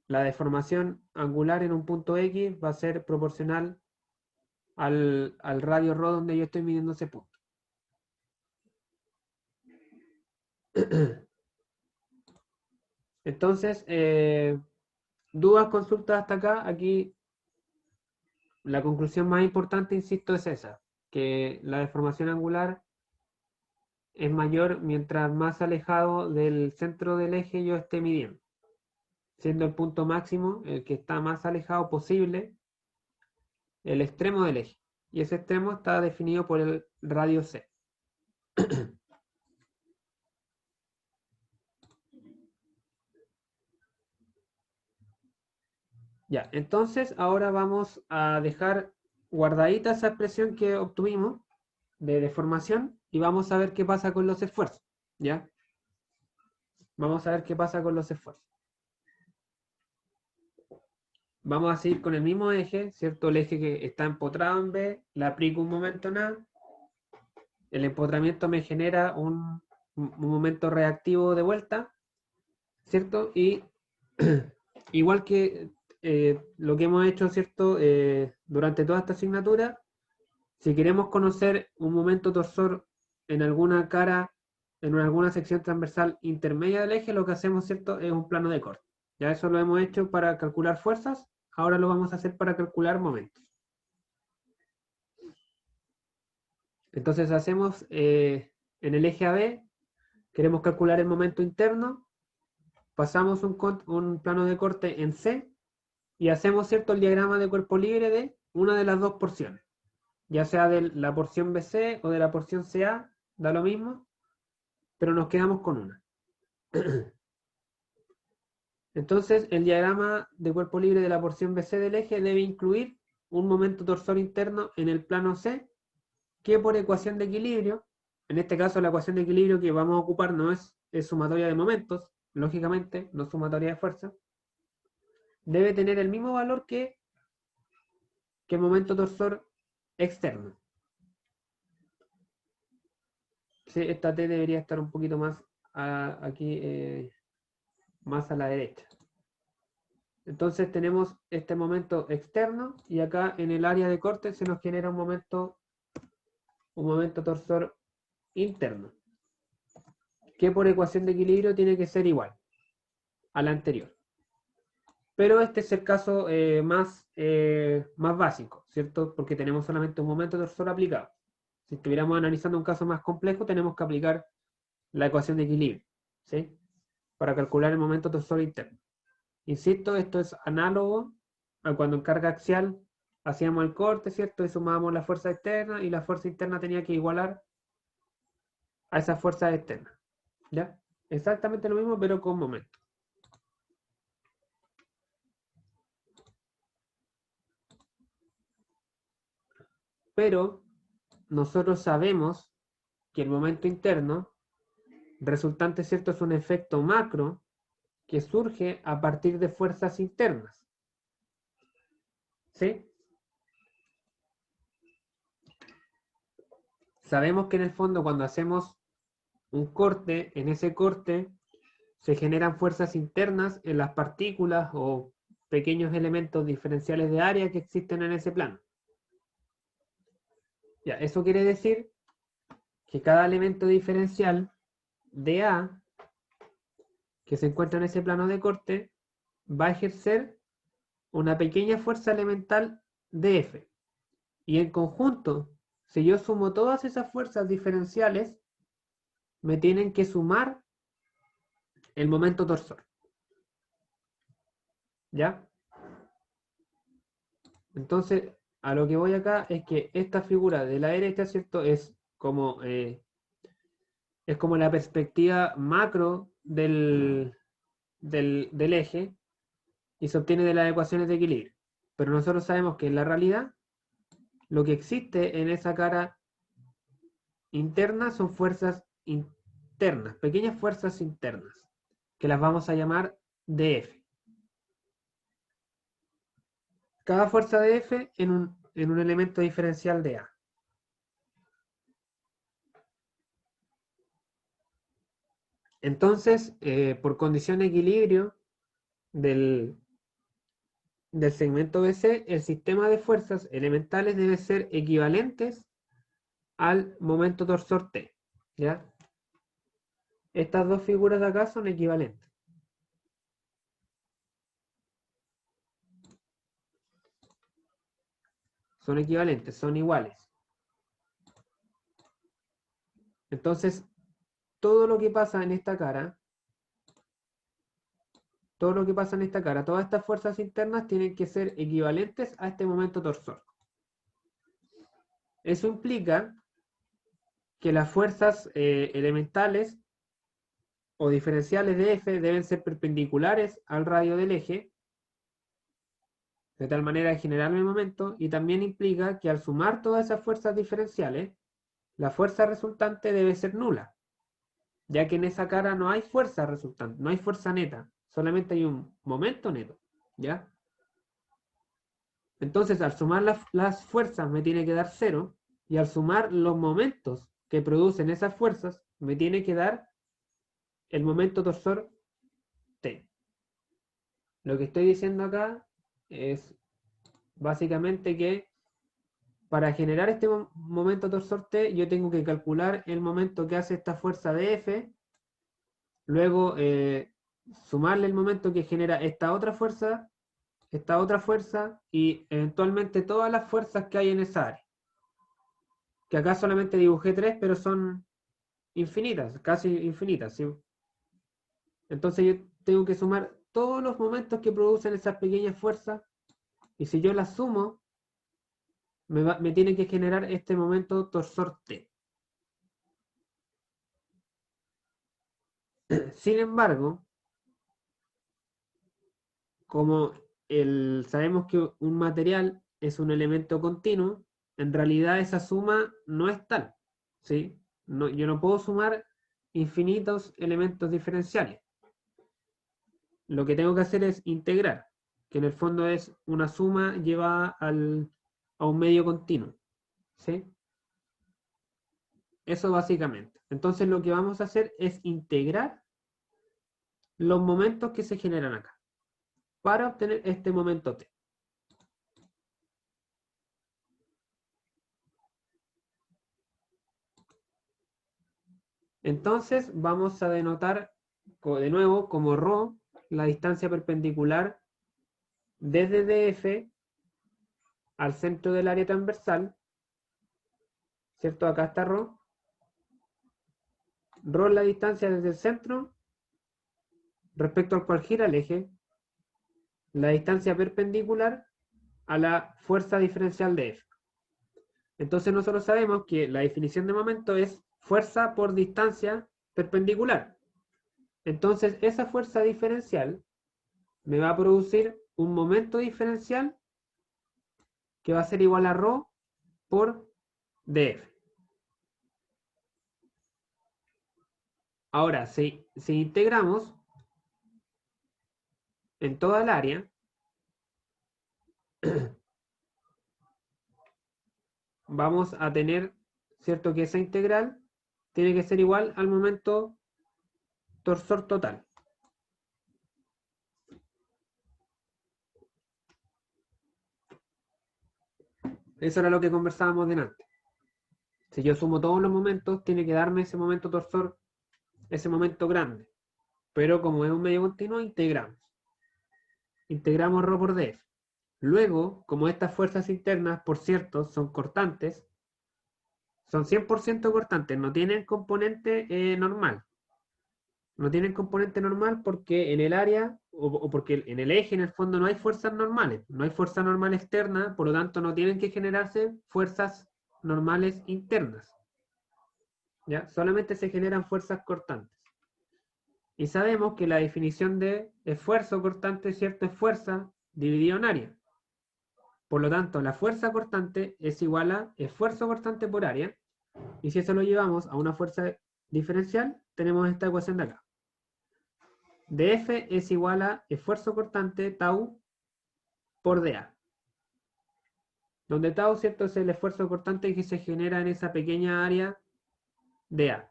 La deformación angular en un punto X va a ser proporcional al radio ρ donde yo estoy midiendo ese punto. Entonces, dudas, consultas hasta acá. Aquí la conclusión más importante, insisto, es esa, que la deformación angular es mayor mientras más alejado del centro del eje yo esté midiendo, siendo el punto máximo el que está más alejado posible, el extremo del eje. Y ese extremo está definido por el radio C. Ya, entonces ahora vamos a dejar guardadita esa expresión que obtuvimos de deformación y vamos a ver qué pasa con los esfuerzos. ¿Ya? Vamos a ver qué pasa con los esfuerzos. Vamos a seguir con el mismo eje, ¿cierto? El eje que está empotrado en B, le aplico un momento en A, el empotramiento me genera un momento reactivo de vuelta, ¿cierto? Y igual que lo que hemos hecho, ¿cierto? Durante toda esta asignatura, si queremos conocer un momento torsor en alguna cara, en alguna sección transversal intermedia del eje, lo que hacemos, ¿cierto? Es un plano de corte. Ya eso lo hemos hecho para calcular fuerzas, ahora lo vamos a hacer para calcular momentos. Entonces hacemos en el eje AB, queremos calcular el momento interno, pasamos un plano de corte en C y hacemos, ¿cierto?, el diagrama de cuerpo libre de una de las dos porciones, ya sea de la porción BC o de la porción CA, da lo mismo, pero nos quedamos con una. Entonces, el diagrama de cuerpo libre de la porción BC del eje debe incluir un momento torsor interno en el plano C, que por ecuación de equilibrio, en este caso la ecuación de equilibrio que vamos a ocupar no es sumatoria de momentos, lógicamente, no sumatoria de fuerza, debe tener el mismo valor que el momento torsor externo. Sí, esta T debería estar un poquito más aquí, más a la derecha. Entonces tenemos este momento externo y acá en el área de corte se nos genera un momento torsor interno, que por ecuación de equilibrio tiene que ser igual a la anterior. Pero este es el caso más básico, ¿cierto? Porque tenemos solamente un momento torsor aplicado. Si estuviéramos analizando un caso más complejo, tenemos que aplicar la ecuación de equilibrio, ¿sí? Para calcular el momento torsor interno. Insisto, esto es análogo a cuando en carga axial hacíamos el corte, ¿cierto? Y sumábamos la fuerza externa y la fuerza interna tenía que igualar a esa fuerza externa, ¿ya? Exactamente lo mismo, pero con momento. Pero nosotros sabemos que el momento interno Resultante, ¿cierto? Es un efecto macro que surge a partir de fuerzas internas. ¿Sí? Sabemos que en el fondo cuando hacemos un corte, en ese corte se generan fuerzas internas en las partículas o pequeños elementos diferenciales de área que existen en ese plano. Ya, eso quiere decir que cada elemento diferencial de A que se encuentra en ese plano de corte va a ejercer una pequeña fuerza elemental de F. Y en conjunto, si yo sumo todas esas fuerzas diferenciales, me tienen que sumar el momento torsor. ¿Ya? Entonces, a lo que voy acá es que esta figura de la derecha, ¿cierto? Es como la perspectiva macro del eje y se obtiene de las ecuaciones de equilibrio. Pero nosotros sabemos que en la realidad lo que existe en esa cara interna son fuerzas internas, pequeñas fuerzas internas, que las vamos a llamar dF. Cada fuerza de F en un elemento diferencial de A. Entonces, por condición de equilibrio del segmento BC, el sistema de fuerzas elementales debe ser equivalentes al momento torsor T. ¿Ya? Estas dos figuras de acá son equivalentes. Son equivalentes, son iguales. Entonces, todo lo que pasa en esta cara, todas estas fuerzas internas tienen que ser equivalentes a este momento torsor. Eso implica que las fuerzas elementales o diferenciales de F deben ser perpendiculares al radio del eje, de tal manera de generar el momento, y también implica que al sumar todas esas fuerzas diferenciales, la fuerza resultante debe ser nula, ya que en esa cara no hay fuerza resultante, no hay fuerza neta, solamente hay un momento neto, ¿ya? Entonces, al sumar las fuerzas me tiene que dar 0, y al sumar los momentos que producen esas fuerzas, me tiene que dar el momento torsor T. Lo que estoy diciendo acá es básicamente que para generar este momento torsor T, yo tengo que calcular el momento que hace esta fuerza de F, luego sumarle el momento que genera esta otra fuerza, y eventualmente todas las fuerzas que hay en esa área. Que acá solamente dibujé 3, pero son infinitas, casi infinitas, ¿sí? Entonces yo tengo que sumar todos los momentos que producen esas pequeñas fuerzas, y si yo las sumo, me tiene que generar este momento torsor T. Sin embargo, como sabemos que un material es un elemento continuo, en realidad esa suma no es tal, ¿sí? No, yo no puedo sumar infinitos elementos diferenciales. Lo que tengo que hacer es integrar, que en el fondo es una suma llevada a un medio continuo, ¿sí? Eso básicamente. Entonces lo que vamos a hacer es integrar los momentos que se generan acá para obtener este momento T. Entonces vamos a denotar de nuevo como ρ la distancia perpendicular desde DF al centro del área transversal, ¿cierto? Acá está ρ. ρ es la distancia desde el centro respecto al cual gira el eje, la distancia perpendicular a la fuerza diferencial de F. Entonces nosotros sabemos que la definición de momento es fuerza por distancia perpendicular. Entonces esa fuerza diferencial me va a producir un momento diferencial que va a ser igual a ρ por df. Ahora, si integramos en toda el área, vamos a tener, ¿cierto? Que esa integral tiene que ser igual al momento torsor total. Eso era lo que conversábamos delante. Si yo sumo todos los momentos, tiene que darme ese momento torsor, ese momento grande. Pero como es un medio continuo, integramos. Integramos ρ por df. Luego, como estas fuerzas internas, por cierto, son cortantes, son 100% cortantes, no tienen componente normal. No tienen componente normal porque en el área, o porque en el eje, en el fondo, no hay fuerzas normales. No hay fuerza normal externa, por lo tanto, no tienen que generarse fuerzas normales internas. ¿Ya? Solamente se generan fuerzas cortantes. Y sabemos que la definición de esfuerzo cortante, ¿cierto? Es fuerza dividido en área. Por lo tanto, la fuerza cortante es igual a esfuerzo cortante por área. Y si eso lo llevamos a una fuerza diferencial, tenemos esta ecuación de acá. dF es igual a esfuerzo cortante tau por dA. Donde tau, ¿cierto? Es el esfuerzo cortante que se genera en esa pequeña área dA.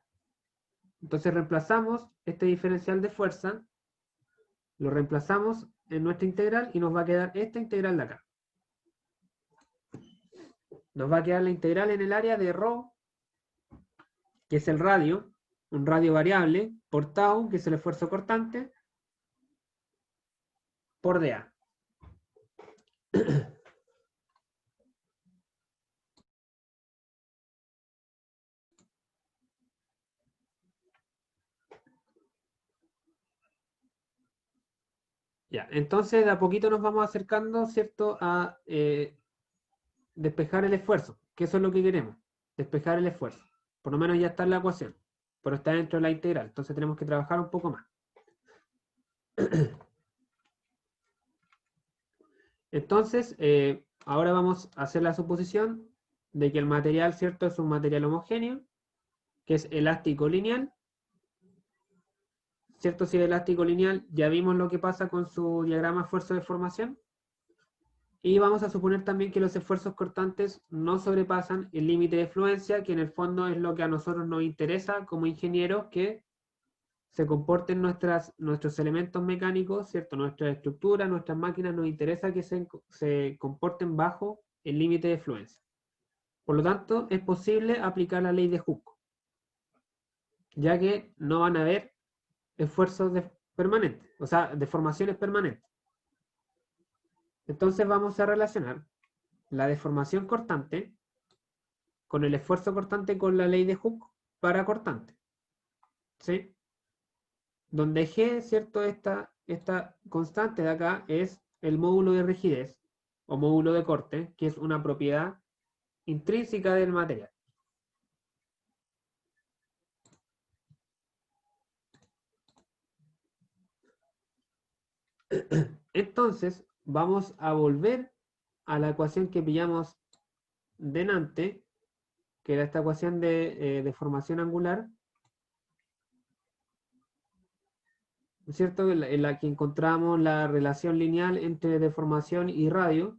Entonces reemplazamos este diferencial de fuerza, lo reemplazamos en nuestra integral y nos va a quedar esta integral de acá. Nos va a quedar la integral en el área de ρ, que es el radio, un radio variable, por tau, que es el esfuerzo cortante, por dA. Ya, entonces de a poquito nos vamos acercando, ¿cierto?, a despejar el esfuerzo, que eso es lo que queremos, despejar el esfuerzo. Por lo menos ya está en la ecuación, pero está dentro de la integral, entonces tenemos que trabajar un poco más. Entonces, ahora vamos a hacer la suposición de que el material, ¿cierto?, es un material homogéneo, que es elástico lineal, ¿cierto? Si es elástico lineal, ya vimos lo que pasa con su diagrama esfuerzo-deformación. Y vamos a suponer también que los esfuerzos cortantes no sobrepasan el límite de fluencia, que en el fondo es lo que a nosotros nos interesa como ingenieros, que se comporten nuestros elementos mecánicos, ¿cierto? Nuestras estructuras, nuestras máquinas, nos interesa que se comporten bajo el límite de fluencia. Por lo tanto, es posible aplicar la ley de Hooke, ya que no van a haber esfuerzos permanentes, o sea, deformaciones permanentes. Entonces vamos a relacionar la deformación cortante con el esfuerzo cortante con la ley de Hooke para cortante. ¿Sí? Donde G, ¿cierto? Esta constante de acá es el módulo de rigidez o módulo de corte, que es una propiedad intrínseca del material. Entonces, vamos a volver a la ecuación que pillamos delante, que era esta ecuación de deformación angular, ¿cierto? En la que encontramos la relación lineal entre deformación y radio.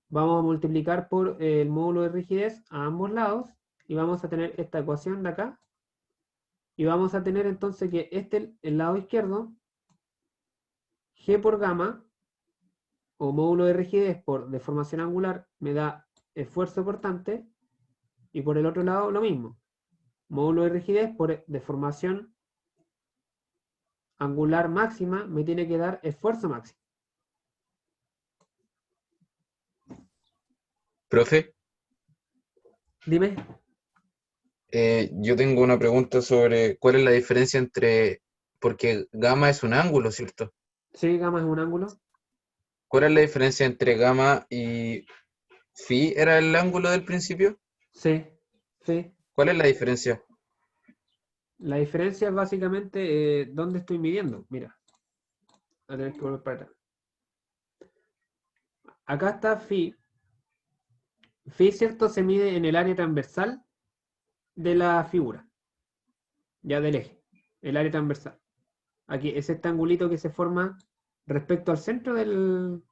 Vamos a multiplicar por el módulo de rigidez a ambos lados y vamos a tener esta ecuación de acá. Y vamos a tener entonces que el lado izquierdo, G por gamma, o módulo de rigidez por deformación angular, me da esfuerzo cortante. Y por el otro lado lo mismo. Módulo de rigidez por deformación angular máxima me tiene que dar esfuerzo máximo. Profe, Dime. yo tengo una pregunta sobre cuál es la diferencia entre, porque gamma es un ángulo, ¿cierto? Sí, gamma es un ángulo. ¿Cuál es la diferencia entre gamma y phi? ¿Era el ángulo del principio? Sí, sí. ¿Cuál es la diferencia? La diferencia es básicamente dónde estoy midiendo. Mira, a tener que volver para atrás. Acá está phi. Phi, ¿cierto? Se mide en el área transversal de la figura, ya del eje. el área transversal. Aquí es este angulito que se forma respecto al centro del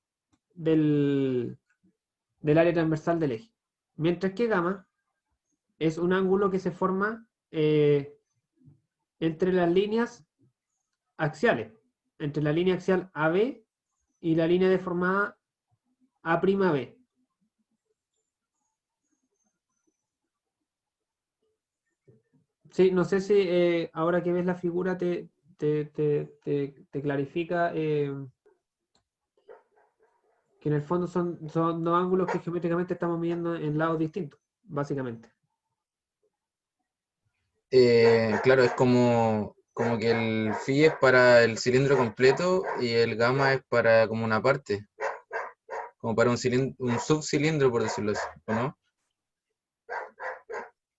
área transversal del eje. Mientras que gamma es un ángulo que se forma entre las líneas axiales, entre la línea axial AB y la línea deformada A'B. Sí, no sé si ahora que ves la figura te clarifica que en el fondo son dos ángulos que geométricamente estamos midiendo en lados distintos, básicamente. Claro, es como que el phi es para el cilindro completo y el gamma es para como una parte, como para un subcilindro, por decirlo así, ¿o no?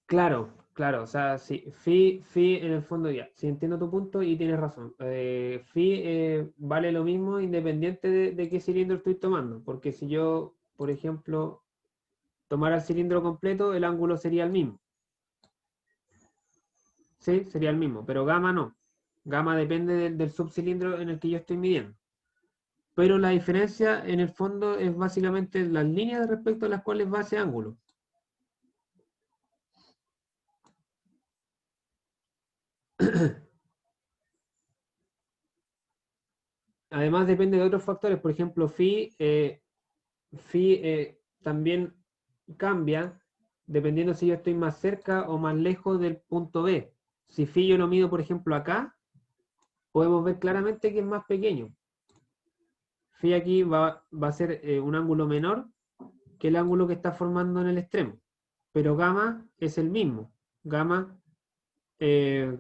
Claro, claro, o sea, sí, phi en el fondo ya, sí entiendo tu punto y tienes razón. Phi vale lo mismo independiente de qué cilindro estoy tomando, porque si yo, por ejemplo, tomara el cilindro completo, el ángulo sería el mismo. Sí, sería el mismo, pero gamma no. Gamma depende del subcilindro en el que yo estoy midiendo. Pero la diferencia en el fondo es básicamente las líneas respecto a las cuales va ese ángulo. Además depende de otros factores, por ejemplo, phi también cambia dependiendo si yo estoy más cerca o más lejos del punto B. Si phi yo lo mido, por ejemplo, acá, podemos ver claramente que es más pequeño. Phi aquí va a ser un ángulo menor que el ángulo que está formando en el extremo. Pero gamma es el mismo. Gamma eh,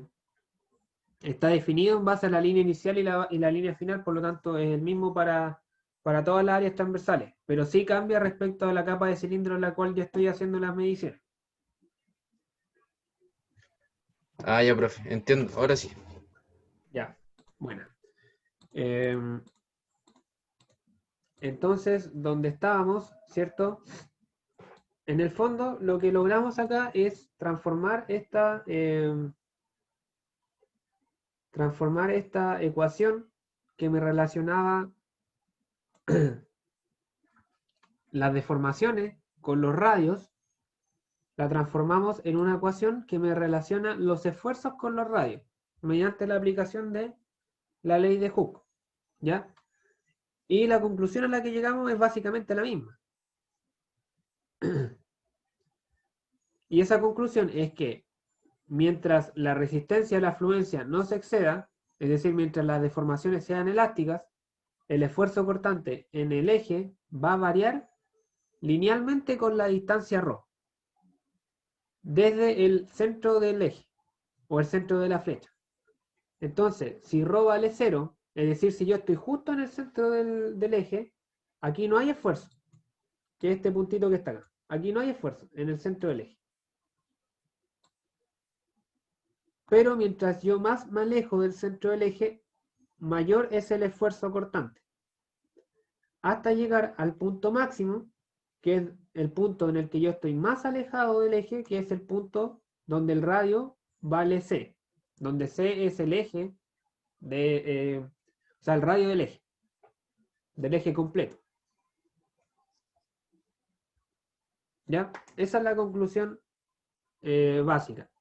está definido en base a la línea inicial y la línea final, por lo tanto es el mismo para todas las áreas transversales, pero sí cambia respecto a la capa de cilindro en la cual yo estoy haciendo las mediciones. Ah, ya, profe, entiendo, ahora sí. Ya, bueno. Eh, entonces, donde estábamos, ¿cierto? En el fondo, lo que logramos acá es transformar esta ecuación que me relacionaba las deformaciones con los radios, la transformamos en una ecuación que me relaciona los esfuerzos con los radios, mediante la aplicación de la ley de Hooke, ¿ya? Y la conclusión a la que llegamos es básicamente la misma. Y esa conclusión es que mientras la resistencia a la fluencia no se exceda, es decir, mientras las deformaciones sean elásticas, el esfuerzo cortante en el eje va a variar linealmente con la distancia ρ, desde el centro del eje o el centro de la flecha. Entonces, si ρ vale 0, es decir, si yo estoy justo en el centro del eje, aquí no hay esfuerzo, que es este puntito que está acá. Aquí no hay esfuerzo en el centro del eje. Pero mientras yo más me alejo del centro del eje, mayor es el esfuerzo cortante. Hasta llegar al punto máximo, que es el punto en el que yo estoy más alejado del eje, que es el punto donde el radio vale c, donde c es el eje o sea, el radio del eje completo. ¿Ya? Esa es la conclusión básica.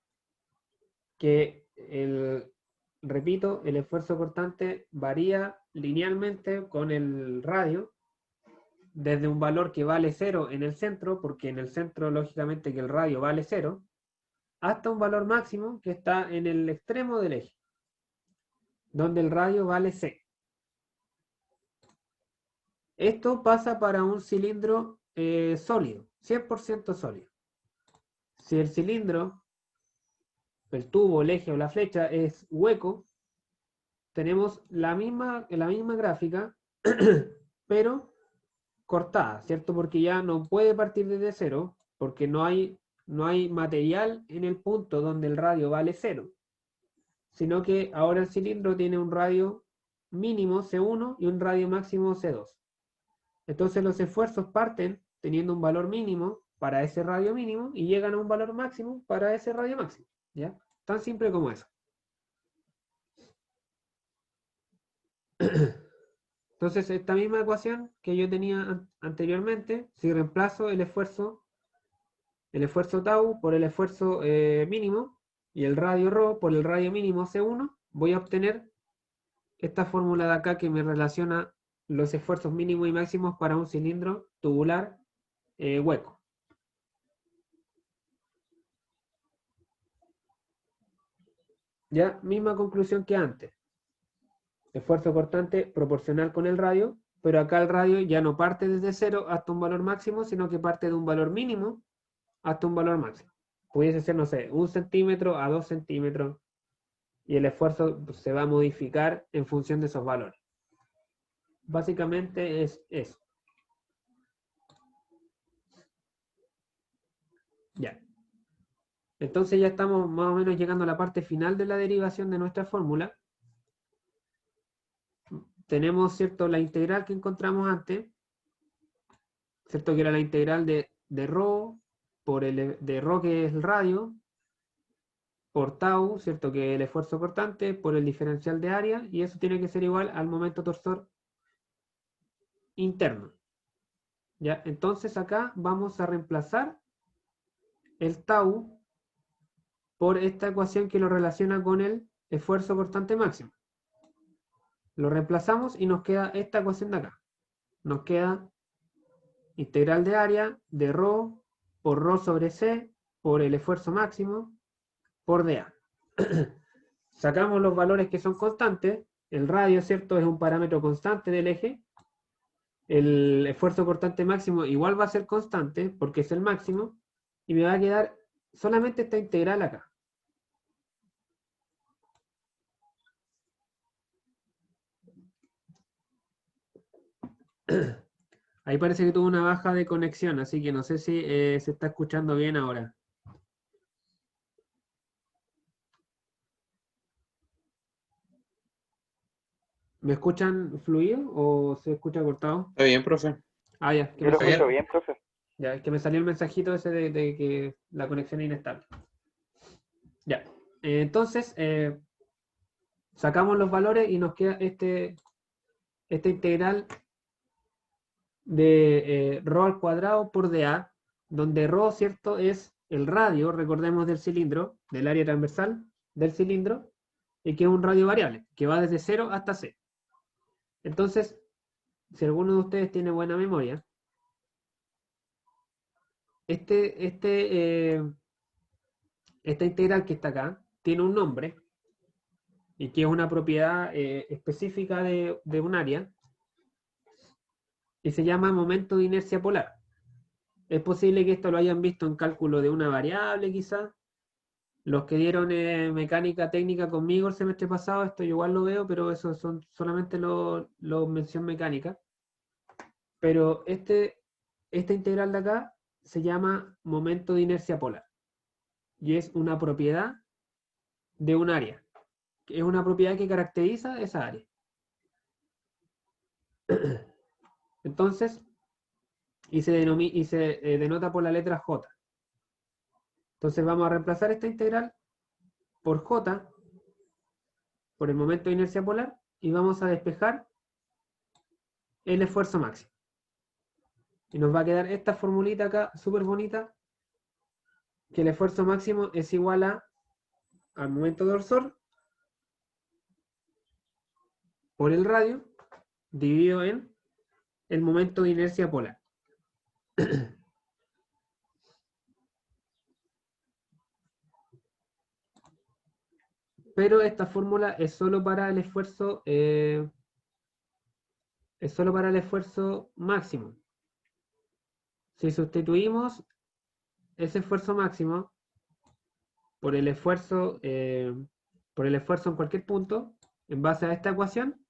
Que repito, el esfuerzo cortante varía linealmente con el radio, desde un valor que vale 0 en el centro, porque en el centro lógicamente que el radio vale 0, hasta un valor máximo que está en el extremo del eje, donde el radio vale c. Esto pasa para un cilindro sólido, 100% sólido. Si el cilindro, el tubo, el eje o la flecha es hueco, tenemos la misma gráfica, pero cortada, ¿cierto? Porque ya no puede partir desde cero, porque no hay material en el punto donde el radio vale cero, sino que ahora el cilindro tiene un radio mínimo C1 y un radio máximo C2. Entonces los esfuerzos parten teniendo un valor mínimo para ese radio mínimo y llegan a un valor máximo para ese radio máximo, ¿ya? Tan simple como eso. Entonces, esta misma ecuación que yo tenía anteriormente, si reemplazo el esfuerzo tau por el esfuerzo mínimo y el radio ρ por el radio mínimo C1, voy a obtener esta fórmula de acá que me relaciona los esfuerzos mínimos y máximos para un cilindro tubular hueco. Ya, misma conclusión que antes. Esfuerzo cortante proporcional con el radio, pero acá el radio ya no parte desde 0 hasta un valor máximo, sino que parte de un valor mínimo hasta un valor máximo. Pudiese ser, no sé, 1 centímetro a 2 centímetros, y el esfuerzo se va a modificar en función de esos valores. Básicamente es eso. Ya. Entonces ya estamos más o menos llegando a la parte final de la derivación de nuestra fórmula. Tenemos, ¿cierto?, la integral que encontramos antes, ¿cierto?, que era la integral de ρ por de ρ, que es el radio, por tau, ¿cierto?, que es el esfuerzo cortante, por el diferencial de área, y eso tiene que ser igual al momento torsor interno. ¿Ya? Entonces acá vamos a reemplazar el tau por esta ecuación que lo relaciona con el esfuerzo cortante máximo. Lo reemplazamos y nos queda esta ecuación de acá. Nos queda integral de área de ρ por ρ sobre c por el esfuerzo máximo por dA. Sacamos los valores que son constantes. El radio, ¿cierto?, es un parámetro constante del eje. El esfuerzo cortante máximo igual va a ser constante porque es el máximo. Y me va a quedar solamente esta integral acá. Ahí parece que tuvo una baja de conexión, así que no sé si se está escuchando bien ahora. ¿Me escuchan fluido o se escucha cortado? Está bien, profe. Ah, ya, que Yo me lo Está bien. escucho bien, profe. ya, es que me salió el mensajito ese de que la conexión es inestable. Ya, entonces sacamos los valores y nos queda esta integral de ρ al cuadrado por dA, donde ρ, ¿cierto?, es el radio, recordemos, del cilindro, del área transversal del cilindro, y que es un radio variable, que va desde 0 hasta c. Entonces, si alguno de ustedes tiene buena memoria, esta integral que está acá tiene un nombre, y que es una propiedad específica de un área, y se llama momento de inercia polar. Es posible que esto lo hayan visto en cálculo de una variable, quizás. Los que dieron mecánica técnica conmigo el semestre pasado, esto yo igual lo veo, pero eso son solamente los mención mecánica. Pero esta integral de acá se llama momento de inercia polar. Y es una propiedad de un área. Es una propiedad que caracteriza esa área. Entonces, y se denota por la letra J. Entonces vamos a reemplazar esta integral por J, por el momento de inercia polar, y vamos a despejar el esfuerzo máximo. Y nos va a quedar esta formulita acá, súper bonita, que el esfuerzo máximo es igual al momento dorsor por el radio, dividido en el momento de inercia polar. Pero esta fórmula es solo para el esfuerzo máximo. Si sustituimos ese esfuerzo máximo por el esfuerzo en cualquier punto, en base a esta ecuación,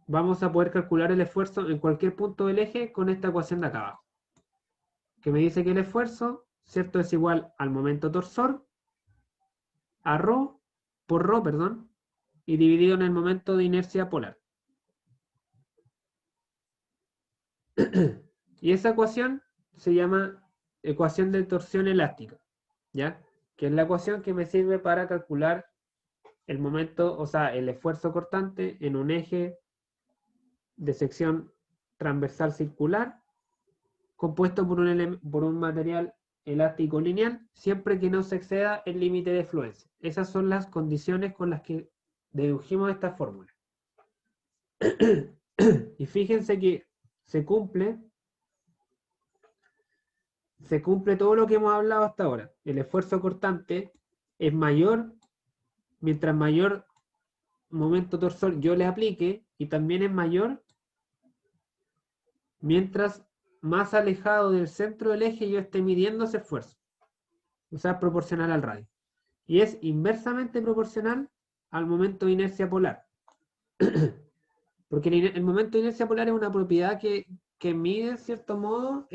vamos a poder calcular el esfuerzo en cualquier punto del eje con esta ecuación de acá abajo, que me dice que el esfuerzo, ¿cierto?, es igual al momento torsor, a ρ, por ρ, perdón, y dividido en el momento de inercia polar. Y esa ecuación se llama ecuación de torsión elástica, ¿ya? Que es la ecuación que me sirve para calcular el momento, o sea, el esfuerzo cortante en un eje de sección transversal circular compuesto por un material elástico lineal, siempre que no se exceda el límite de fluencia. Esas son las condiciones con las que dedujimos esta fórmula. Y fíjense que se cumple todo lo que hemos hablado hasta ahora. El esfuerzo cortante es mayor mientras mayor momento torsor yo le aplique, y también es mayor mientras más alejado del centro del eje yo esté midiendo ese esfuerzo. O sea, es proporcional al radio. Y es inversamente proporcional al momento de inercia polar. Porque el momento de inercia polar es una propiedad que mide, en cierto modo,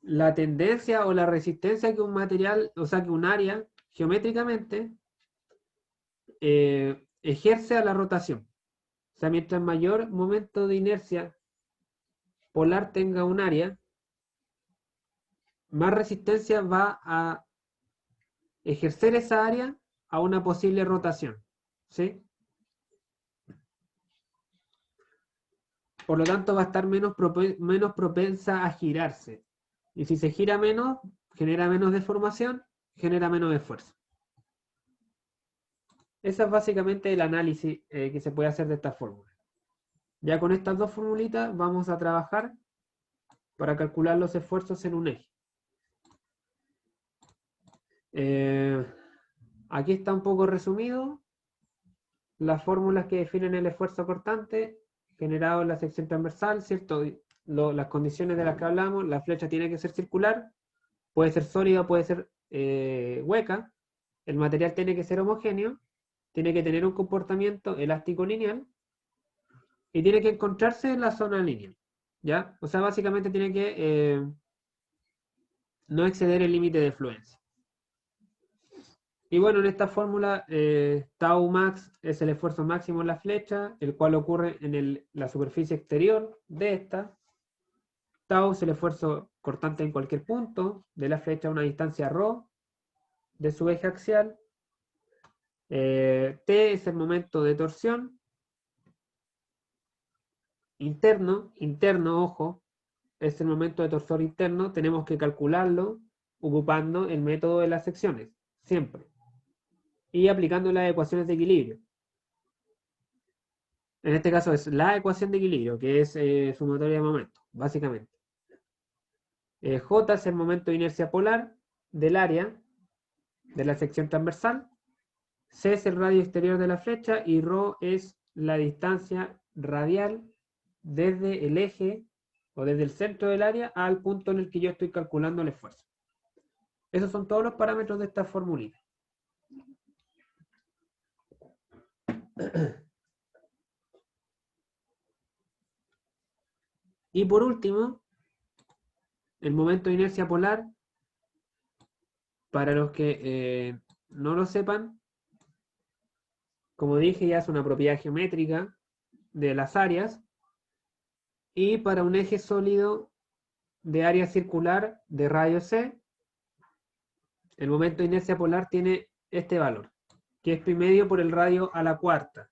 la tendencia o la resistencia que un material, o sea, que un área, geométricamente, ejerce a la rotación. O sea, mientras mayor momento de inercia polar tenga un área, más resistencia va a ejercer esa área a una posible rotación. ¿Sí? Por lo tanto, va a estar menos propensa a girarse. Y si se gira menos, genera menos deformación, genera menos esfuerzo. Ese es básicamente el análisis que se puede hacer de esta fórmula. Ya con estas dos formulitas vamos a trabajar para calcular los esfuerzos en un eje. Aquí está un poco resumido las fórmulas que definen el esfuerzo cortante generado en la sección transversal, ¿cierto? Las condiciones de las que hablamos, la flecha tiene que ser circular, puede ser sólida, puede ser hueca, el material tiene que ser homogéneo, tiene que tener un comportamiento elástico lineal y tiene que encontrarse en la zona lineal, ¿ya? O sea, básicamente tiene que no exceder el límite de fluencia. Y bueno, en esta fórmula, tau max es el esfuerzo máximo en la flecha, el cual ocurre en la superficie exterior de esta. Tau es el esfuerzo cortante en cualquier punto de la flecha a una distancia ρ de su eje axial. T es el momento de torsión. Interno, ojo, es el momento de torsor interno. Tenemos que calcularlo ocupando el método de las secciones, siempre. Y aplicando las ecuaciones de equilibrio. En este caso es la ecuación de equilibrio, que es sumatoria de momentos, básicamente. J es el momento de inercia polar del área de la sección transversal. C es el radio exterior de la flecha y ρ es la distancia radial desde el eje o desde el centro del área al punto en el que yo estoy calculando el esfuerzo. Esos son todos los parámetros de esta formulita. Y por último, el momento de inercia polar, para los que no lo sepan, como dije, ya es una propiedad geométrica de las áreas, y para un eje sólido de área circular de radio C, el momento de inercia polar tiene este valor, que es pi medio por el radio a la cuarta.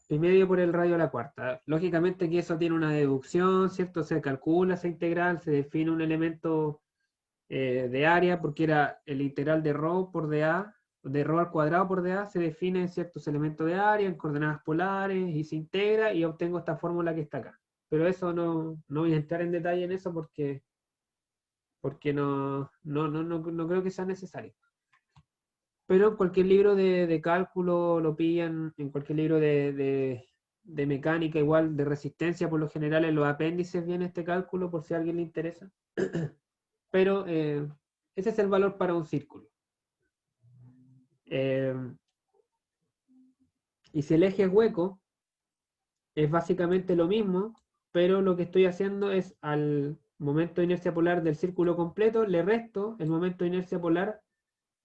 Pi medio por el radio a la cuarta. Lógicamente que eso tiene una deducción, ¿cierto? Se calcula esa integral, se define un elemento de área, porque era el integral de ρ por dA, de ρ al cuadrado por dA, se define ciertos elementos de área en coordenadas polares y se integra y obtengo esta fórmula que está acá. Pero eso no voy a entrar en detalle en eso porque no creo que sea necesario. Pero en cualquier libro de cálculo lo pillan, en cualquier libro de mecánica, igual de resistencia, por lo general en los apéndices viene este cálculo por si a alguien le interesa. Pero ese es el valor para un círculo. Y si el eje es hueco, es básicamente lo mismo, pero lo que estoy haciendo es al momento de inercia polar del círculo completo, le resto el momento de inercia polar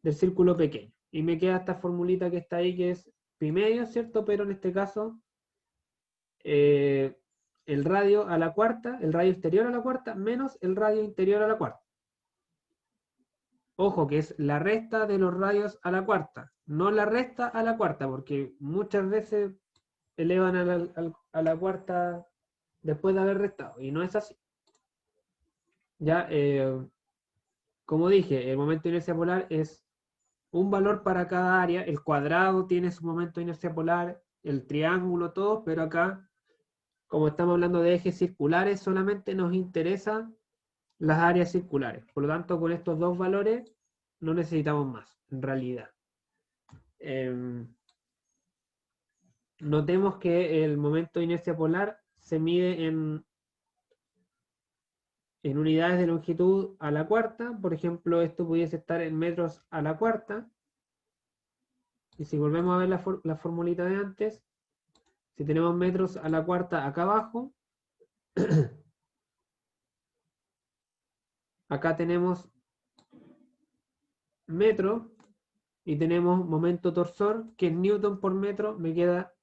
del círculo pequeño. Y me queda esta formulita que está ahí, que es pi medio, ¿cierto? Pero en este caso, el radio a la cuarta, el radio exterior a la cuarta, menos el radio interior a la cuarta. Ojo, que es la resta de los radios a la cuarta, no la resta a la cuarta, porque muchas veces elevan a la cuarta después de haber restado, y no es así. Ya, como dije, el momento de inercia polar es un valor para cada área, el cuadrado tiene su momento de inercia polar, el triángulo, todo, pero acá, como estamos hablando de ejes circulares, solamente nos interesan las áreas circulares. Por lo tanto, con estos dos valores no necesitamos más, en realidad. Notemos que el momento de inercia polar se mide en unidades de longitud a la cuarta. Por ejemplo, esto pudiese estar en metros a la cuarta. Y si volvemos a ver la formulita de antes, si tenemos metros a la cuarta acá abajo, acá tenemos metro y tenemos momento torsor, que es newton por metro, me queda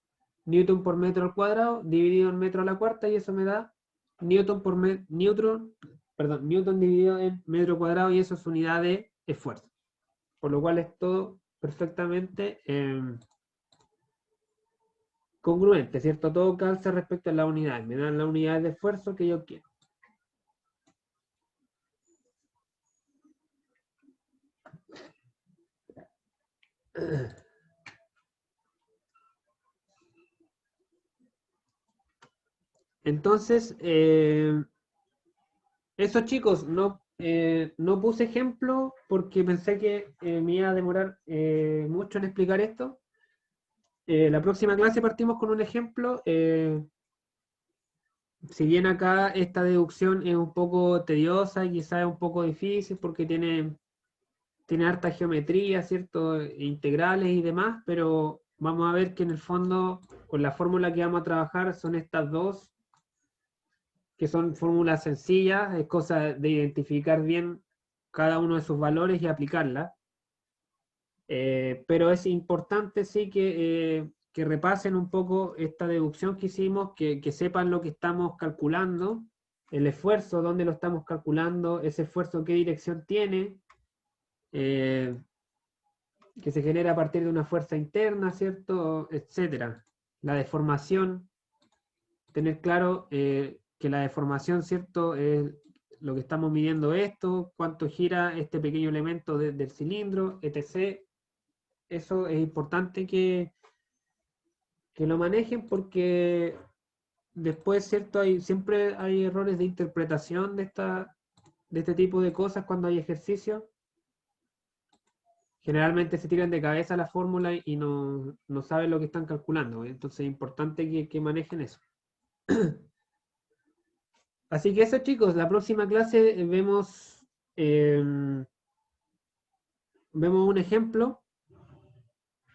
newton por metro al cuadrado dividido en metro a la cuarta, y eso me da newton por newton dividido en metro cuadrado, y eso es unidad de esfuerzo. Por lo cual es todo perfectamente congruente, ¿cierto? Todo calza respecto a la unidad. Me dan la unidad de esfuerzo que yo quiero. Entonces, eso chicos, no puse ejemplo porque pensé que me iba a demorar mucho en explicar esto. La próxima clase partimos con un ejemplo. Si bien acá esta deducción es un poco tediosa y quizás es un poco difícil porque tiene harta geometría, ¿cierto? Integrales y demás, pero vamos a ver que en el fondo, con la fórmula que vamos a trabajar, son estas dos, que son fórmulas sencillas, es cosa de identificar bien cada uno de sus valores y aplicarla. Pero es importante, sí, que repasen un poco esta deducción que hicimos, que sepan lo que estamos calculando, el esfuerzo, dónde lo estamos calculando, ese esfuerzo, qué dirección tiene, eh, que se genera a partir de una fuerza interna, ¿cierto? Etcétera. La deformación, tener claro que la deformación, ¿cierto? Es lo que estamos midiendo esto, cuánto gira este pequeño elemento del cilindro, etc. Eso es importante que lo manejen porque después, ¿cierto? Siempre hay errores de interpretación de este tipo de cosas cuando hay ejercicio. Generalmente se tiran de cabeza la fórmula y no saben lo que están calculando. Entonces es importante que manejen eso. Así que eso chicos, la próxima clase eh, vemos un ejemplo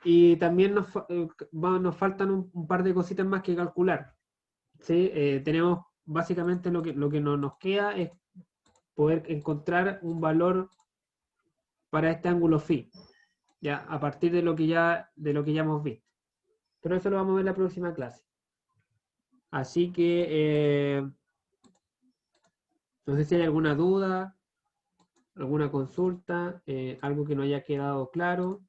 y también nos faltan un par de cositas más que calcular. ¿Sí? Tenemos básicamente lo que nos queda es poder encontrar un valor para este ángulo phi, ya a partir de lo que ya hemos visto. Pero eso lo vamos a ver en la próxima clase. Así que no sé si hay alguna duda, alguna consulta, algo que no haya quedado claro.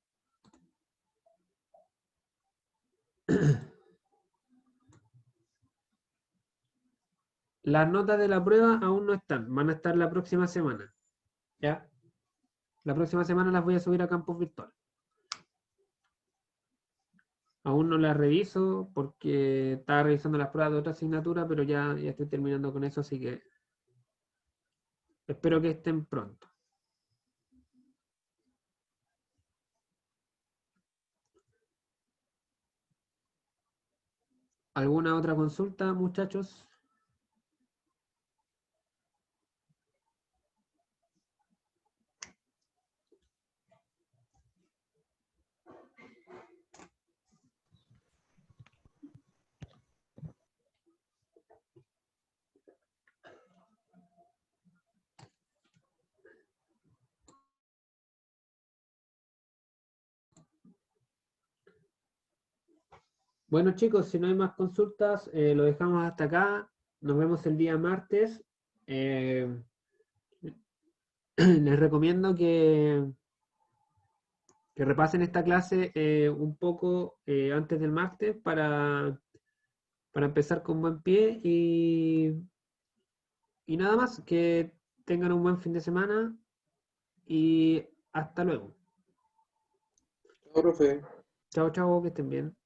Las notas de la prueba aún no están, van a estar la próxima semana. ¿Ya? La próxima semana las voy a subir a Campus Virtual. Aún no las reviso porque estaba revisando las pruebas de otra asignatura, pero ya estoy terminando con eso, así que espero que estén pronto. ¿Alguna otra consulta, muchachos? Bueno, chicos, si no hay más consultas, lo dejamos hasta acá. Nos vemos el día martes. les recomiendo que repasen esta clase un poco antes del martes para empezar con buen pie y nada más, que tengan un buen fin de semana y hasta luego. Chao, profe. Chao, chao, que estén bien.